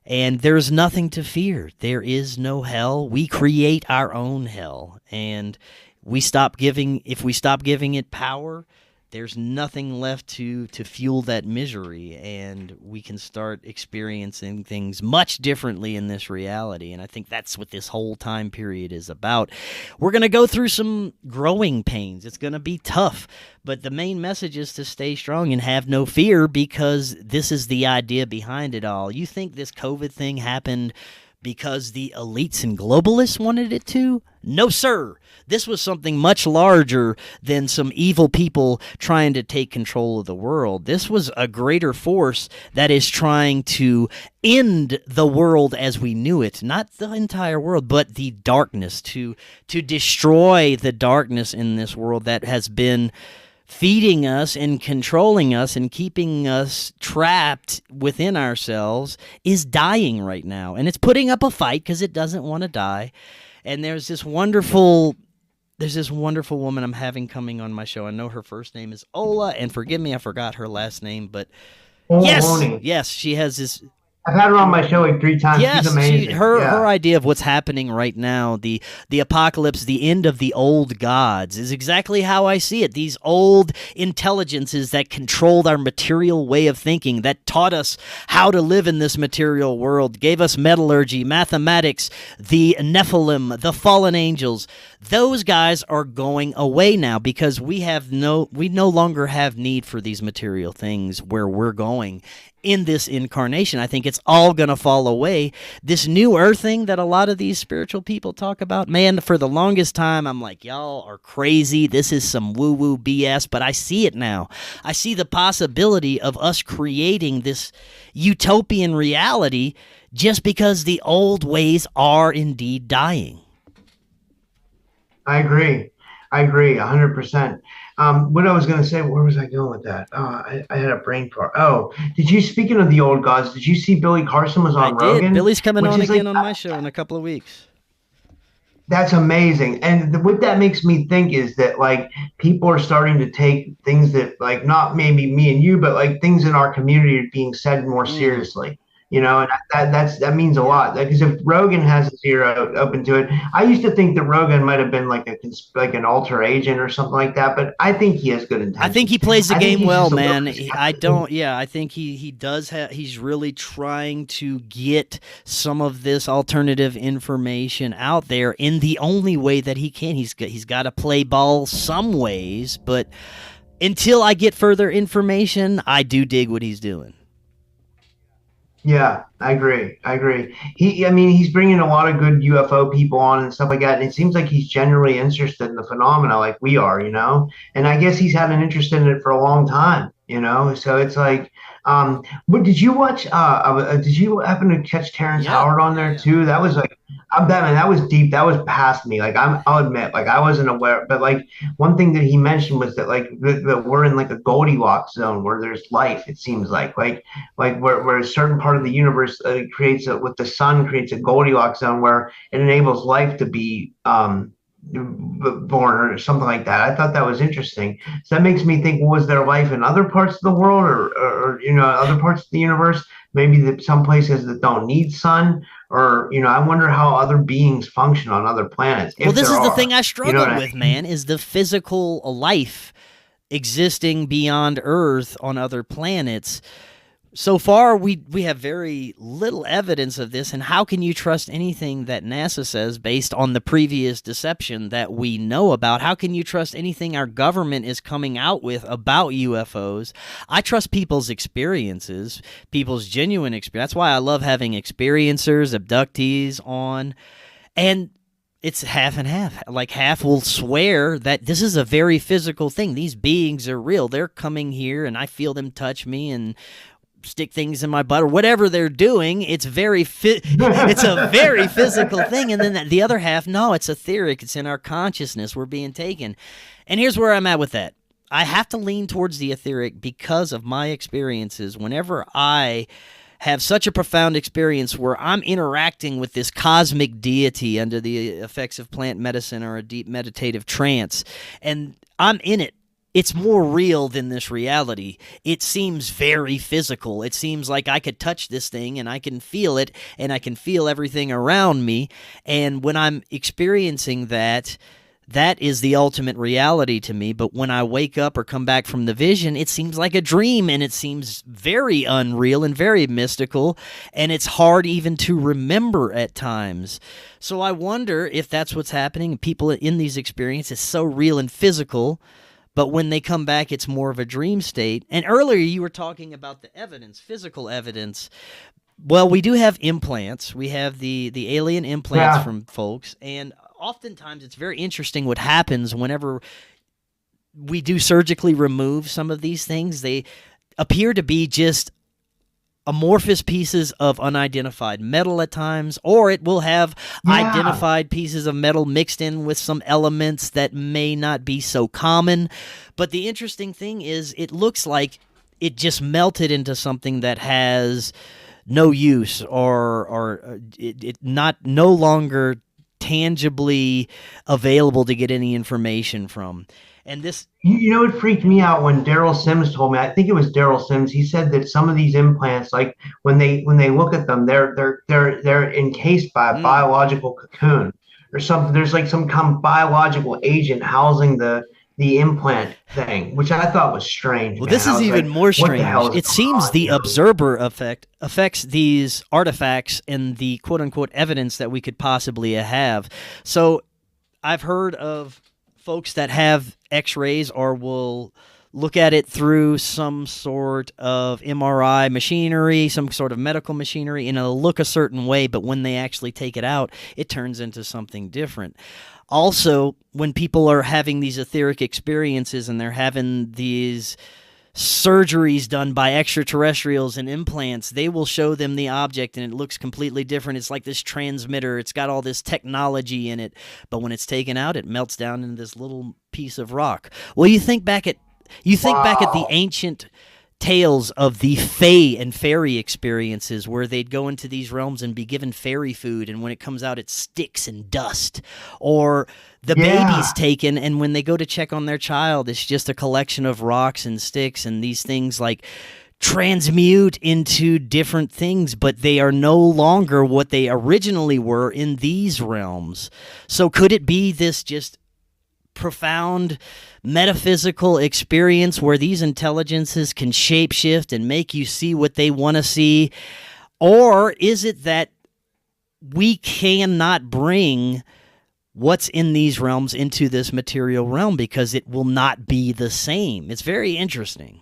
And there's nothing to fear. There is no hell. We create our own hell. And if we stop giving it power, there's nothing left to fuel that misery, and we can start experiencing things much differently in this reality. And I think that's what this whole time period is about. We're going to go through some growing pains. It's going to be tough, but the main message is to stay strong and have no fear, because this is the idea behind it all. You think this COVID thing happened because the elites and globalists wanted it to? No, sir. This was something much larger than some evil people trying to take control of the world. This was a greater force that is trying to end the world as we knew it. Not the entire world, but the darkness, to destroy the darkness in this world that has been feeding us and controlling us and keeping us trapped within ourselves, is dying right now. And it's putting up a fight because it doesn't want to die. And there's this wonderful woman I'm having coming on my show. I know her first name is Ola, and forgive me, I forgot her last name, but yes, she has this. I've had her on my show like 3 times. Yes, she's amazing. Her idea of what's happening right now, the apocalypse, the end of the old gods, is exactly how I see it. These old intelligences that controlled our material way of thinking, that taught us how to live in this material world, gave us metallurgy, mathematics, the Nephilim, the fallen angels. Those guys are going away now, because we no longer have need for these material things where we're going in this incarnation. I think it's all going to fall away. This new earth thing that a lot of these spiritual people talk about, man, for the longest time, I'm like, y'all are crazy. This is some woo-woo BS, but I see it now. I see the possibility of us creating this utopian reality just because the old ways are indeed dying. I agree 100%. What I was going to say, where was I going with that? I had a brain fart. Oh, speaking of the old gods, did you see Billy Carson was on Rogan? Billy's coming on again on my show in a couple of weeks. That's amazing. And what that makes me think is that, like, people are starting to take things that, like, not maybe me and you, but like things in our community are being said more seriously. You know, and that means a lot. Because if Rogan has his ear open to it, I used to think that Rogan might have been like an alter agent or something like that. But I think he has good intentions. I think he plays the game well, man. I think he does. He's really trying to get some of this alternative information out there in the only way that he can. He's got to play ball some ways, but until I get further information, I do dig what he's doing. Yeah, I agree. He's bringing a lot of good UFO people on and stuff like that. And it seems like he's genuinely interested in the phenomena like we are, you know, and I guess he's had an interest in it for a long time, you know? So it's like, but did you watch, did you happen to catch Terrence Howard on there too? That was like, that was deep. That was past me. Like, I'll admit, like, I wasn't aware, but like one thing that he mentioned was that like that we're in like a Goldilocks zone where there's life. It seems like where a certain part of the universe with the sun creates a Goldilocks zone where it enables life to be born or something like that. I thought that was interesting. So that makes me think, was there life in other parts of the world or you know, other parts of the universe? Maybe some places that don't need sun, or, you know, I wonder how other beings function on other planets. Well, this is the thing I struggle with, man, is the physical life existing beyond Earth on other planets. So far, we have very little evidence of this, and how can you trust anything that NASA says based on the previous deception that we know about? How can you trust anything our government is coming out with about UFOs? I trust people's experiences, people's genuine experience. That's why I love having experiencers, abductees on, and it's half and half. Like half will swear that this is a very physical thing. These beings are real. They're coming here, and I feel them touch me and stick things in my butt or whatever they're doing. It's it's a very physical thing. And then the other half, no, it's etheric. It's in our consciousness. We're being taken. And here's where I'm at with that. I have to lean towards the etheric because of my experiences. Whenever I have such a profound experience where I'm interacting with this cosmic deity under the effects of plant medicine or a deep meditative trance, and I'm in it, it's more real than this reality. It seems very physical. It seems like I could touch this thing and I can feel it and I can feel everything around me. And when I'm experiencing that, that is the ultimate reality to me. But when I wake up or come back from the vision, it seems like a dream, and it seems very unreal and very mystical, and it's hard even to remember at times. So I wonder if that's what's happening. People in these experiences, it's so real and physical, but when they come back, it's more of a dream state. And earlier you were talking about the evidence, physical evidence. Well, we do have implants. We have the alien implants from folks, and oftentimes it's very interesting what happens whenever we do surgically remove some of these things. They appear to be just amorphous pieces of unidentified metal at times, or it will have identified pieces of metal mixed in with some elements that may not be so common. But the interesting thing is it looks like it just melted into something that has no use or it no longer tangibly available to get any information from. And this, you know, it freaked me out when Daryl Sims told me. I think it was Daryl Sims. He said that some of these implants, like when they look at them, they're encased by a biological cocoon or something. There's like some kind of biological agent housing the implant thing, which I thought was strange. Well, this is even more strange. It seems the observer effect affects these artifacts and the quote-unquote evidence that we could possibly have. So I've heard of folks that have x-rays or will look at it through some sort of MRI machinery, some sort of medical machinery, and it'll look a certain way, but when they actually take it out, it turns into something different. Also, when people are having these etheric experiences and they're having these surgeries done by extraterrestrials and implants, they will show them the object and it looks completely different. It's like this transmitter. It's got all this technology in it, but when it's taken out, it melts down into this little piece of rock. Well, you think back at the ancient tales of the fae and fairy experiences where they'd go into these realms and be given fairy food, and when it comes out it sticks and dust, or the baby's taken and when they go to check on their child it's just a collection of rocks and sticks, and these things like transmute into different things, but they are no longer what they originally were in these realms. So could it be this just profound metaphysical experience where these intelligences can shapeshift and make you see what they want to see? Or is it that we cannot bring what's in these realms into this material realm because it will not be the same? It's very interesting.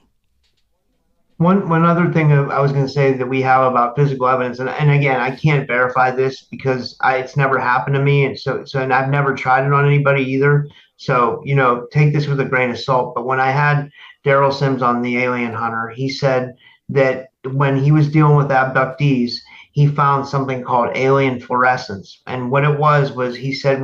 One other thing I was going to say that we have about physical evidence, and again, I can't verify this because it's never happened to me, and I've never tried it on anybody either. So, you know, take this with a grain of salt. But when I had Daryl Sims on the Alien Hunter, he said that when he was dealing with abductees, he found something called alien fluorescence. And what it was he said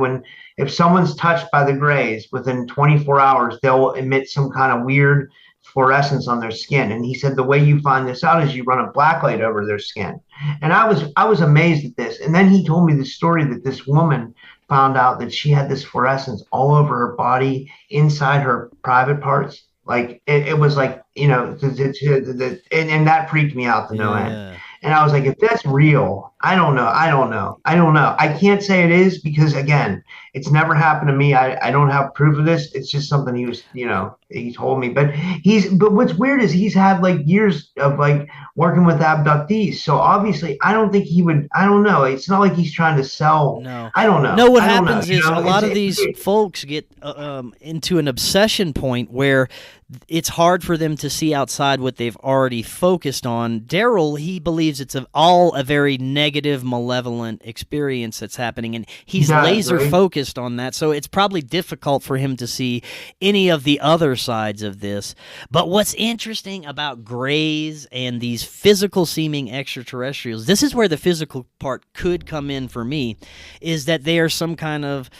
if someone's touched by the Greys, within 24 hours, they'll emit some kind of weird fluorescence on their skin. And he said the way you find this out is you run a blacklight over their skin. And I was amazed at this. And then he told me the story that this woman found out that she had this fluorescence all over her body, inside her private parts. Like it was like, you know, and that freaked me out to no end. And I was like, if that's real, I don't know. I don't know. I don't know. I can't say it is because again, it's never happened to me. I don't have proof of this. It's just something he was, he told me. But what's weird is he's had like years of like working with abductees. So obviously I don't think he would, I don't know. It's not like he's trying to sell. No. I don't know. No, what I don't happens know, is a lot of these folks get into an obsession point where it's hard for them to see outside what they've already focused on. Daryl, he believes it's all a very negative, malevolent experience that's happening, and he's laser focused on that, so it's probably difficult for him to see any of the other sides of this. But what's interesting about grays and these physical seeming extraterrestrials, this is where the physical part could come in for me, is that they are some kind of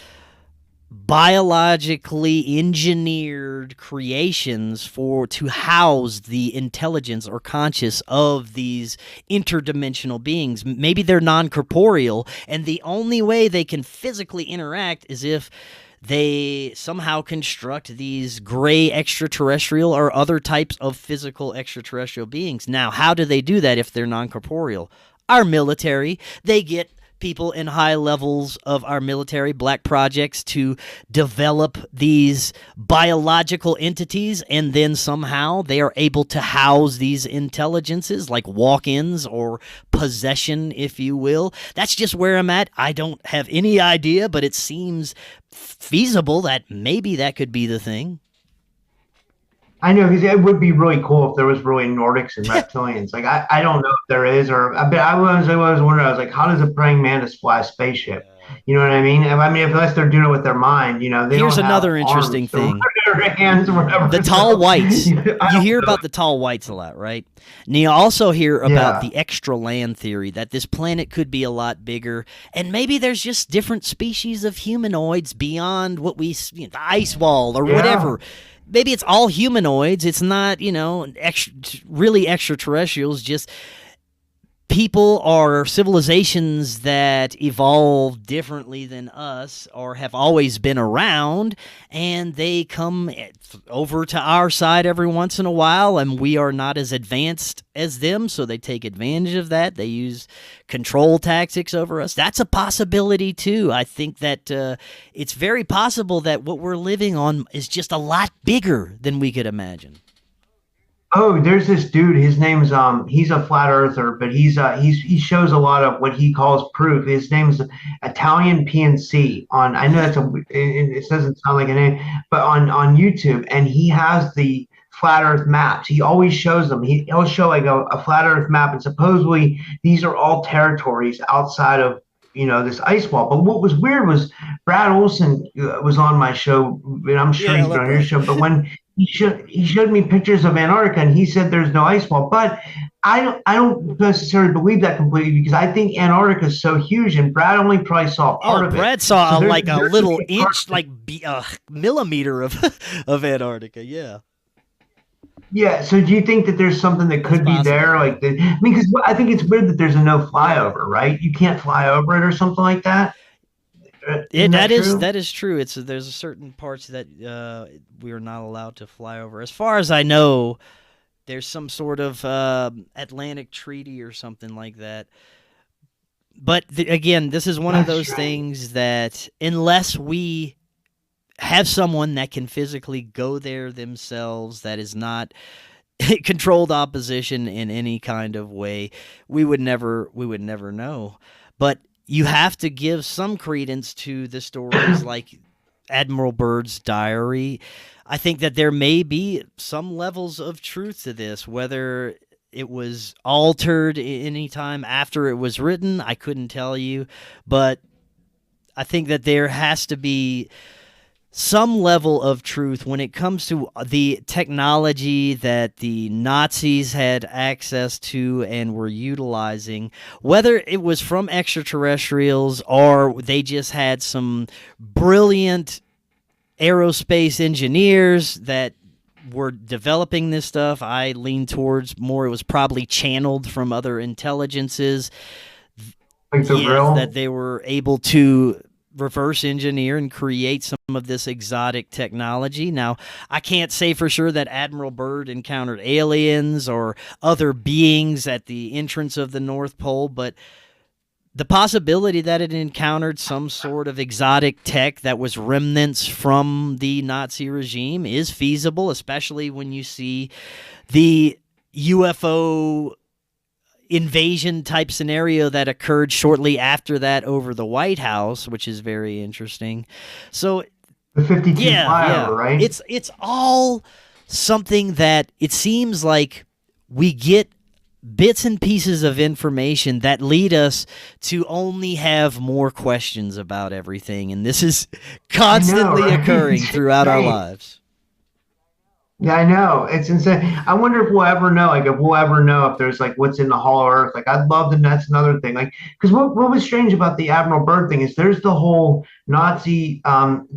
biologically engineered creations to house the intelligence or conscious of these interdimensional beings. Maybe they're non-corporeal, and the only way they can physically interact is if they somehow construct these gray extraterrestrial or other types of physical extraterrestrial beings. Now, how do they do that if they're non-corporeal? Our military, they get people in high levels of our military black projects to develop these biological entities, and then somehow they are able to house these intelligences like walk-ins or possession, if you will. That's just where I'm at. I don't have any idea, but it seems feasible that maybe that could be the thing. I know, because it would be really cool if there was really Nordics and reptilians. Like, I don't know if there is, but I was wondering, I was like, how does a praying mantis fly a spaceship? You know what I mean? I mean, unless they're doing it with their mind, they Here's don't another have interesting thing. Hands or whatever. The tall whites. You hear about the tall whites a lot, right? And you also hear about the extra land theory, that this planet could be a lot bigger, and maybe there's just different species of humanoids beyond what we, the ice wall or whatever. Maybe it's all humanoids. It's not, really extraterrestrials, just people or civilizations that evolve differently than us or have always been around, and they come over to our side every once in a while, and we are not as advanced as them, so they take advantage of that. They use control tactics over us. That's a possibility too. I think that it's very possible that what we're living on is just a lot bigger than we could imagine. Oh, there's this dude. His name's he's a flat earther, but he shows a lot of what he calls proof. His name's Italian PNC on. I know it doesn't sound like a name, but on YouTube, and he has the flat Earth maps. He always shows them. He'll show like a flat Earth map, and supposedly these are all territories outside of this ice wall. But what was weird was Brad Olson was on my show, and I'm sure he's been on your show. But when he showed me pictures of Antarctica, and he said there's no ice wall. But I don't necessarily believe that completely, because I think Antarctica is so huge, and Brad only probably saw part of it. Brad saw so like a little inch, like a millimeter of Antarctica. Yeah. Yeah. So do you think that there's something that could be there? Like, because I think it's weird that there's a no flyover, right? You can't fly over it or something like that. That is true. There's a certain parts that we are not allowed to fly over. As far as I know, there's some sort of Atlantic Treaty or something like that. But again, this is one of those things that unless we have someone that can physically go there themselves, that is not controlled opposition in any kind of way, we would never know. But you have to give some credence to the stories like Admiral Byrd's diary. I think that there may be some levels of truth to this. Whether it was altered any time after it was written, I couldn't tell you. But I think that there has to be some level of truth when it comes to the technology that the Nazis had access to and were utilizing, whether it was from extraterrestrials or they just had some brilliant aerospace engineers that were developing this stuff. I lean towards more it was probably channeled from other intelligences, like that they were able to reverse engineer and create some of this exotic technology. Now, I can't say for sure that Admiral Byrd encountered aliens or other beings at the entrance of the North Pole, but the possibility that it encountered some sort of exotic tech that was remnants from the Nazi regime is feasible, especially when you see the UFO invasion type scenario that occurred shortly after that over the White House, which is very interesting. So the 52 flyover, right? It's all something that it seems like we get bits and pieces of information that lead us to only have more questions about everything, and this is constantly occurring throughout our lives. Yeah, I know. It's insane. I wonder if we'll ever know, if there's like what's in the Hollow Earth. Like, I'd love to, that's another thing. Like, because what was strange about the Admiral Byrd thing is there's the whole Nazi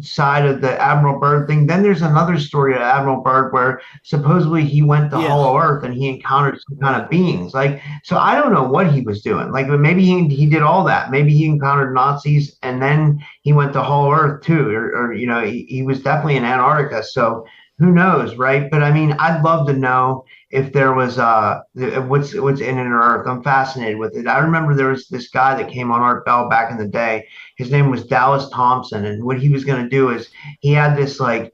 side of the Admiral Byrd thing. Then there's another story of Admiral Byrd where supposedly he went to Hollow Earth and he encountered some kind of beings. Like, so I don't know what he was doing. Like, maybe he did all that. Maybe he encountered Nazis and then he went to Hollow Earth too. Or you know, he was definitely in Antarctica. So who knows, right? But I mean, I'd love to know if there was what's in an Earth. I'm fascinated with it. I remember there was this guy that came on Art Bell back in the day. His name was Dallas Thompson, and what he was going to do is he had this like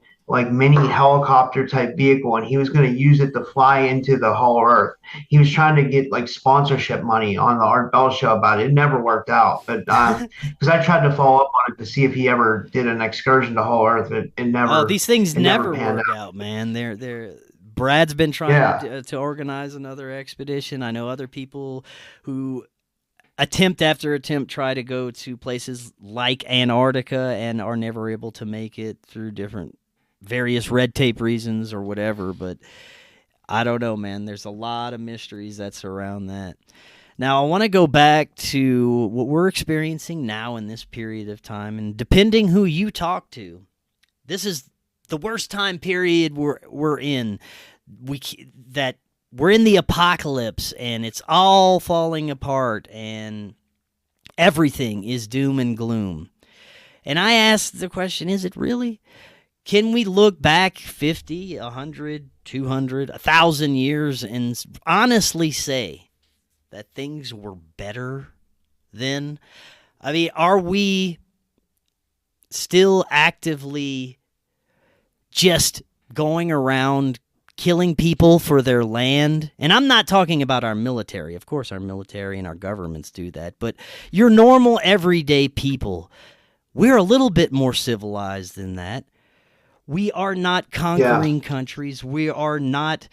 mini helicopter type vehicle, and he was going to use it to fly into the Hollow Earth. He was trying to get like sponsorship money on the Art Bell show about it. It never worked out, but because I tried to follow up on it to see if he ever did an excursion to Hollow Earth, but it never. Oh, these things never work out, man. Brad's been trying to organize another expedition. I know other people who attempt after attempt try to go to places like Antarctica and are never able to make it through various red tape reasons or whatever, but I don't know, man. There's a lot of mysteries that surround that. Now, I want to go back to what we're experiencing now in this period of time, and depending who you talk to, this is the worst time period we're in. We're in the apocalypse, and it's all falling apart, and everything is doom and gloom. And I ask the question, is it really? Can we look back 50, 100, 200, 1,000 years and honestly say that things were better then? I mean, are we still actively just going around killing people for their land? And I'm not talking about our military. Of course, our military and our governments do that. But your normal, everyday people, we're a little bit more civilized than that. We are not conquering countries. We are not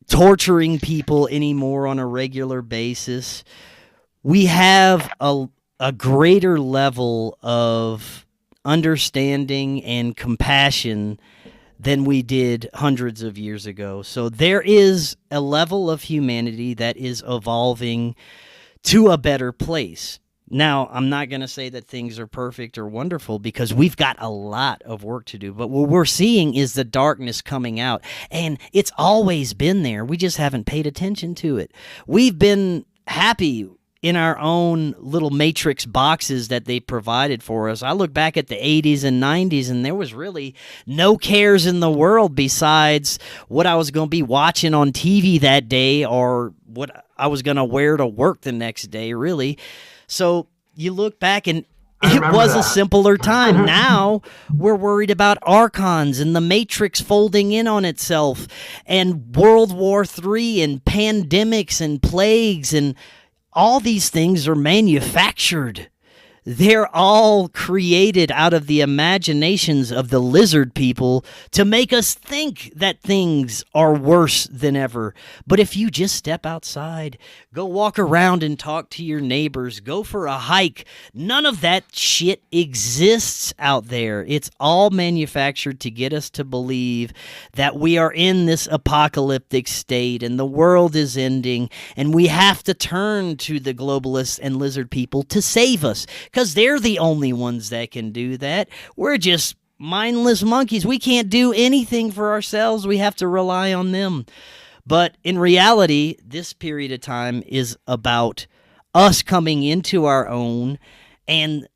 torturing people anymore on a regular basis. We have a greater level of understanding and compassion than we did hundreds of years ago. So there is a level of humanity that is evolving to a better place. Now, I'm not going to say that things are perfect or wonderful because we've got a lot of work to do. But what we're seeing is the darkness coming out. And it's always been there. We just haven't paid attention to it. We've been happy in our own little matrix boxes that they provided for us. I look back at the 80s and 90s, and there was really no cares in the world besides what I was going to be watching on TV that day or what I was going to wear to work the next day, really. So you look back and it was a simpler time. Now we're worried about archons and the Matrix folding in on itself and World War III and pandemics and plagues, and all these things are manufactured. They're all created out of the imaginations of the lizard people to make us think that things are worse than ever. But if you just step outside, go walk around and talk to your neighbors, go for a hike, none of that shit exists out there. It's all manufactured to get us to believe that we are in this apocalyptic state and the world is ending and we have to turn to the globalists and lizard people to save us. Because they're the only ones that can do that. We're just mindless monkeys. We can't do anything for ourselves. We have to rely on them. But in reality, this period of time is about us coming into our own and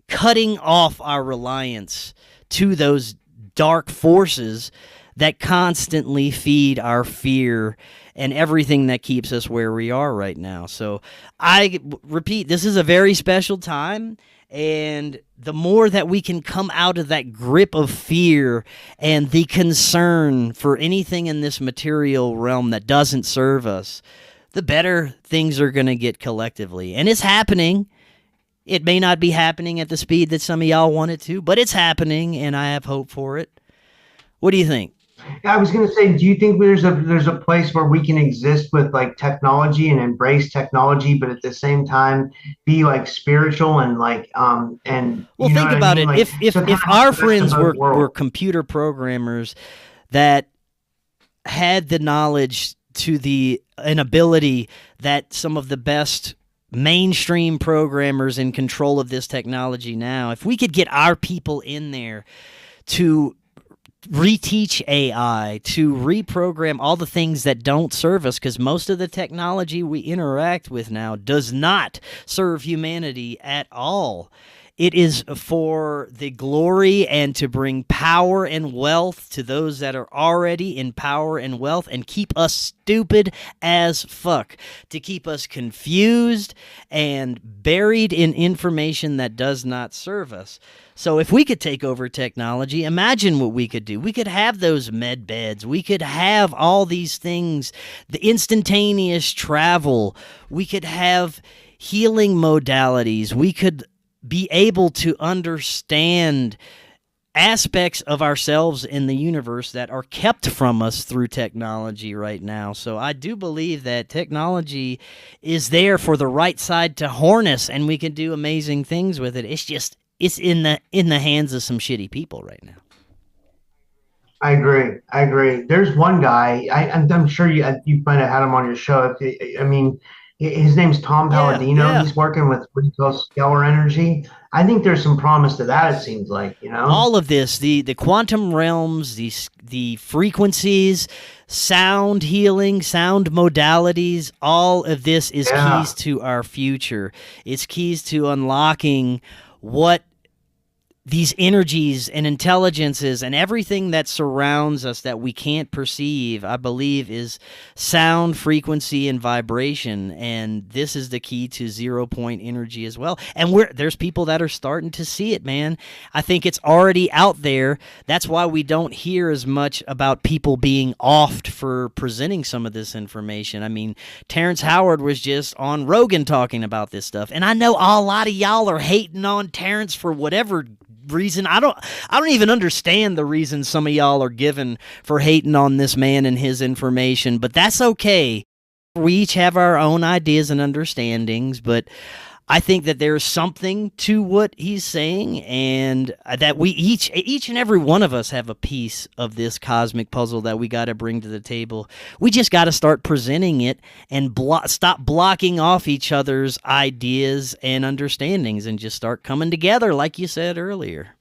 cutting off our reliance to those dark forces that constantly feed our fear and everything that keeps us where we are right now. So I repeat, this is a very special time. And the more that we can come out of that grip of fear and the concern for anything in this material realm that doesn't serve us, the better things are going to get collectively. And it's happening. It may not be happening at the speed that some of y'all want it to, but it's happening, and I have hope for it. What do you think? I was going to say, do you think there's a place where we can exist with like technology and embrace technology, but at the same time be like spiritual and like and well, you know think what about I mean? it. Like, If our friends were computer programmers that had the knowledge to an ability that some of the best mainstream programmers in control of this technology now, if we could get our people in there to reteach AI, to reprogram all the things that don't serve us, because most of the technology we interact with now does not serve humanity at all. It is for the glory and to bring power and wealth to those that are already in power and wealth and keep us stupid as fuck, to keep us confused and buried in information that does not serve us. So if we could take over technology, imagine what we could do. We could have those med beds. We could have all these things, the instantaneous travel. We could have healing modalities. We could be able to understand aspects of ourselves in the universe that are kept from us through technology right now. So I do believe that technology is there for the right side to harness, and we can do amazing things with it. It's in the hands of some shitty people right now. I agree. There's one guy. I'm sure you might have had him on your show. I mean, his name's Tom Palladino. Yeah. He's working with what he calls scalar energy. I think there's some promise to that. It seems like, you know, all of this, the quantum realms, the frequencies, sound healing, sound modalities. All of this is keys to our future. It's keys to unlocking what these energies and intelligences and everything that surrounds us that we can't perceive, I believe, is sound, frequency, and vibration. And this is the key to 0-point energy as well. And there's people that are starting to see it, man. I think it's already out there. That's why we don't hear as much about people being offed for presenting some of this information. I mean, Terrence Howard was just on Rogan talking about this stuff. And I know a lot of y'all are hating on Terrence for whatever reason. I don't even understand the reason some of y'all are given for hating on this man and his information, but that's okay. We each have our own ideas and understandings, but I think that there's something to what he's saying, and that we each and every one of us have a piece of this cosmic puzzle that we got to bring to the table. We just got to start presenting it and stop blocking off each other's ideas and understandings and just start coming together, like you said earlier.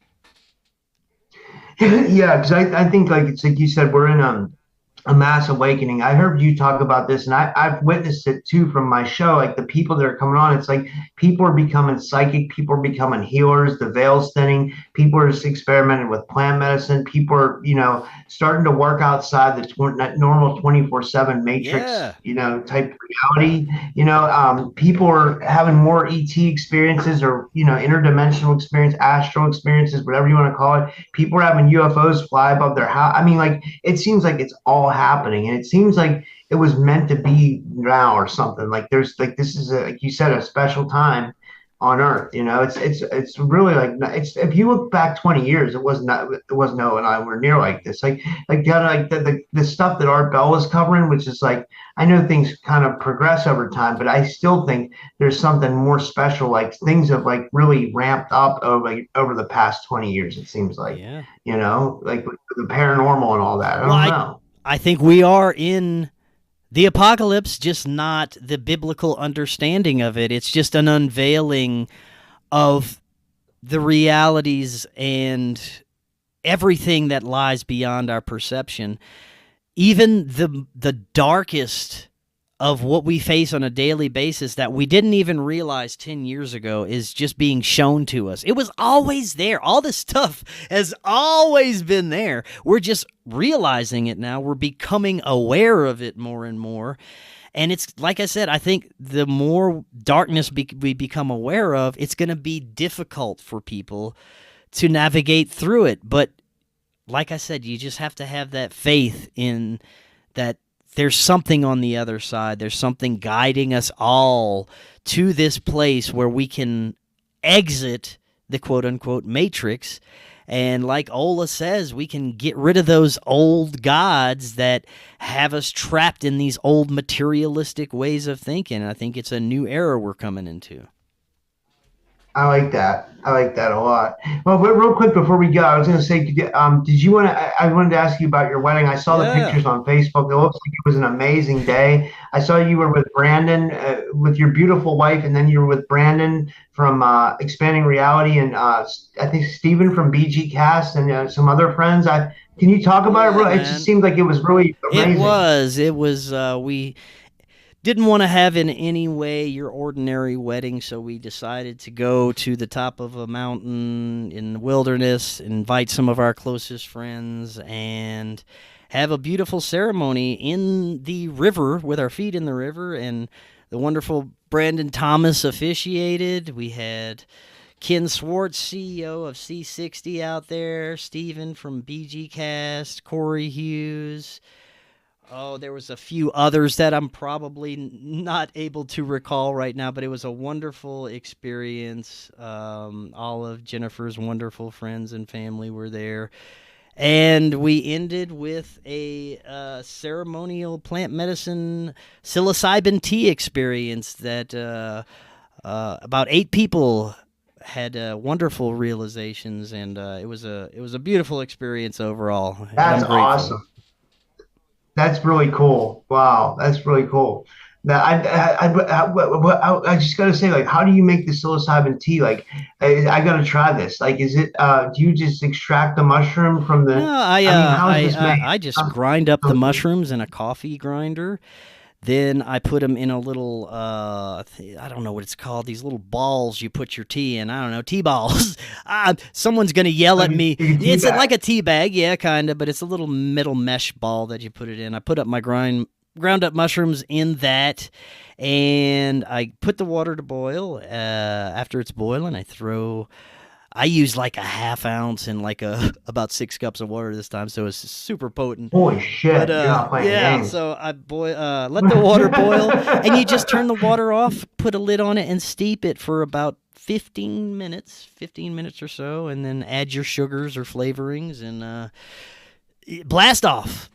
Yeah, because I think it's like you said, we're in a mass awakening. I heard you talk about this, and I've witnessed it too from my show. Like the people that are coming on, it's like people are becoming psychic, people are becoming healers, the veil's thinning, people are just experimenting with plant medicine, people are, you know, starting to work outside the normal 24/7 matrix, you know, type reality. You know, people are having more ET experiences, or, you know, interdimensional experience, astral experiences, whatever you want to call it. People are having UFOs fly above their house. I mean, like, it seems like it's all happening, and it seems like it was meant to be now or something. Like there's like, this is like you said, a special time on Earth. You know, it's really like, it's, if you look back 20 years, it wasn't nowhere near like this. Like kind of like the stuff that Art Bell was covering, which is like, I know things kind of progress over time, but I still think there's something more special. Like things have like really ramped up over the past 20 years. It seems like, you know, like the paranormal and all that. I don't know. I think we are in the apocalypse, just not the biblical understanding of it. It's just an unveiling of the realities and everything that lies beyond our perception. Even the darkest of what we face on a daily basis that we didn't even realize 10 years ago is just being shown to us. It was always there. All this stuff has always been there. We're just realizing it now. We're becoming aware of it more and more. And it's like I said, I think the more darkness we become aware of, it's going to be difficult for people to navigate through it. But like I said, you just have to have that faith in that there's something on the other side. There's something guiding us all to this place where we can exit the quote-unquote matrix. And like Ola says, we can get rid of those old gods that have us trapped in these old materialistic ways of thinking. I think it's a new era we're coming into. I like that. I like that a lot. Well, but real quick before we go, I was going to say, did you want to? I wanted to ask you about your wedding. I saw the pictures on Facebook. It looks like it was an amazing day. I saw you were with Brandon, with your beautiful wife, and then you were with Brandon from Expanding Reality, and I think Stephen from BG Cast, and some other friends. Can you talk about it? It just seemed like it was really amazing. It was. We didn't want to have in any way your ordinary wedding, so we decided to go to the top of a mountain in the wilderness, invite some of our closest friends, and have a beautiful ceremony in the river with our feet in the river. And the wonderful Brandon Thomas officiated. We had Ken Swartz, CEO of C60 out there, Stephen from BG Cast, Cory Hughes. Oh, there was a few others that I'm probably not able to recall right now, but it was a wonderful experience. All of Jennifer's wonderful friends and family were there. And we ended with a ceremonial plant medicine psilocybin tea experience that about 8 people had wonderful realizations, and it was a beautiful experience overall. That's awesome. That's really cool. Wow, that's really cool. Now, I just got to say, like, how do you make the psilocybin tea? Like, I got to try this. Like, is it? Do you just extract the mushroom from the? No, I just grind up the mushrooms in a coffee grinder. Then I put them in a little, I don't know what it's called, these little balls you put your tea in. I don't know, tea balls. Someone's going to yell at me. It's like a tea bag, yeah, kind of, but it's a little metal mesh ball that you put it in. I put up my ground up mushrooms in that, and I put the water to boil. After it's boiling, I use like a half ounce and like about 6 cups of water this time, so it's super potent. Holy shit! But, you're not playing games. So I let the water boil, and you just turn the water off, put a lid on it, and steep it for about 15 minutes or so, and then add your sugars or flavorings and blast off.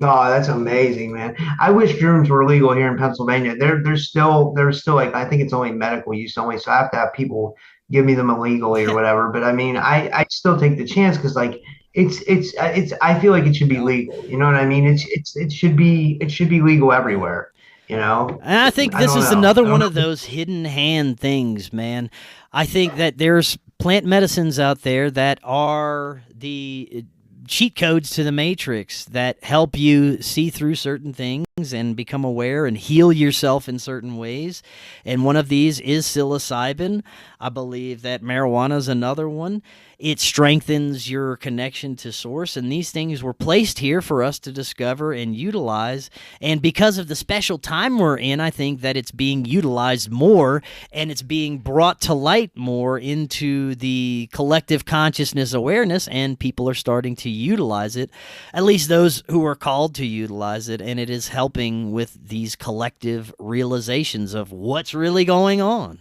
Oh, that's amazing, man. I wish shrooms were legal here in Pennsylvania. They're still like, I think it's only medical use only, so I have to have people give me them illegally or whatever. But I mean, I still take the chance because like it's I feel like it should be legal. You know what I mean? It should be legal everywhere. You know? And I think this is another one of those hidden hand things, man. I think that there's plant medicines out there that are the cheat codes to the matrix that help you see through certain things and become aware and heal yourself in certain ways. And one of these is psilocybin. I believe that marijuana is another one. It strengthens your connection to source, and these things were placed here for us to discover and utilize. And because of the special time we're in, I think that it's being utilized more, and it's being brought to light more into the collective consciousness awareness, and people are starting to utilize it, at least those who are called to utilize it, and it is helping with these collective realizations of what's really going on.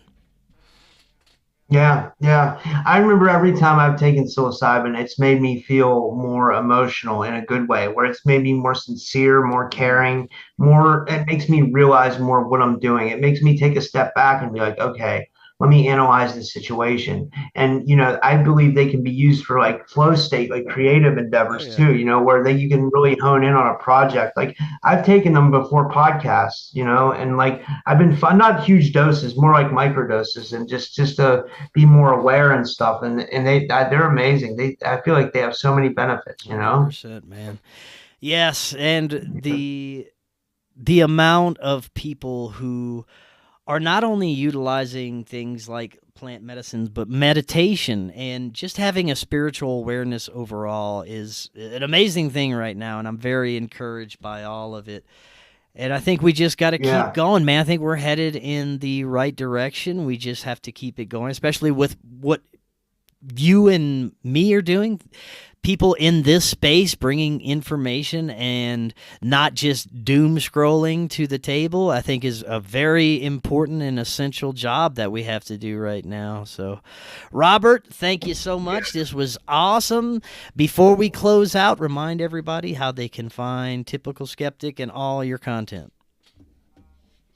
Yeah. I remember every time I've taken psilocybin, it's made me feel more emotional in a good way, where it's made me more sincere, more caring, it makes me realize more of what I'm doing. It makes me take a step back and be like, okay, let me analyze the situation. And, I believe they can be used for like flow state, like creative endeavors too, where you can really hone in on a project. Like I've taken them before podcasts, and like I've been fun, not huge doses, more like microdoses, and just to be more aware and stuff. And they're amazing. I feel like they have so many benefits, 100%, man. Yes, and the amount of people who are not only utilizing things like plant medicines, but meditation and just having a spiritual awareness overall is an amazing thing right now. And I'm very encouraged by all of it. And I think we just got to keep Yeah. going, man. I think we're headed in the right direction. We just have to keep it going, especially with what you and me are doing. People in this space bringing information and not just doom scrolling to the table, I think is a very important and essential job that we have to do right now. So, Robert, thank you so much. This was awesome. Before we close out, remind everybody how they can find Typical Skeptic and all your content.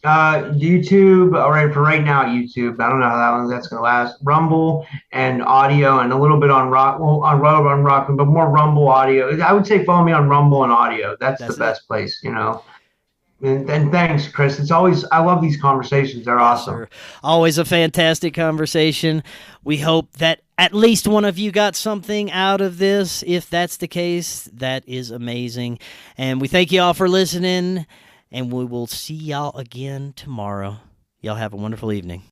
YouTube, all right, for right now, YouTube. I don't know how long that's going to last. Rumble and audio, and a little bit on Rokfin, but more Rumble audio. I would say follow me on Rumble and audio. That's the best place, you know. And thanks, Chris. I love these conversations. They're awesome. Sir. Always a fantastic conversation. We hope that at least one of you got something out of this. If that's the case, that is amazing. And we thank you all for listening. And we will see y'all again tomorrow. Y'all have a wonderful evening.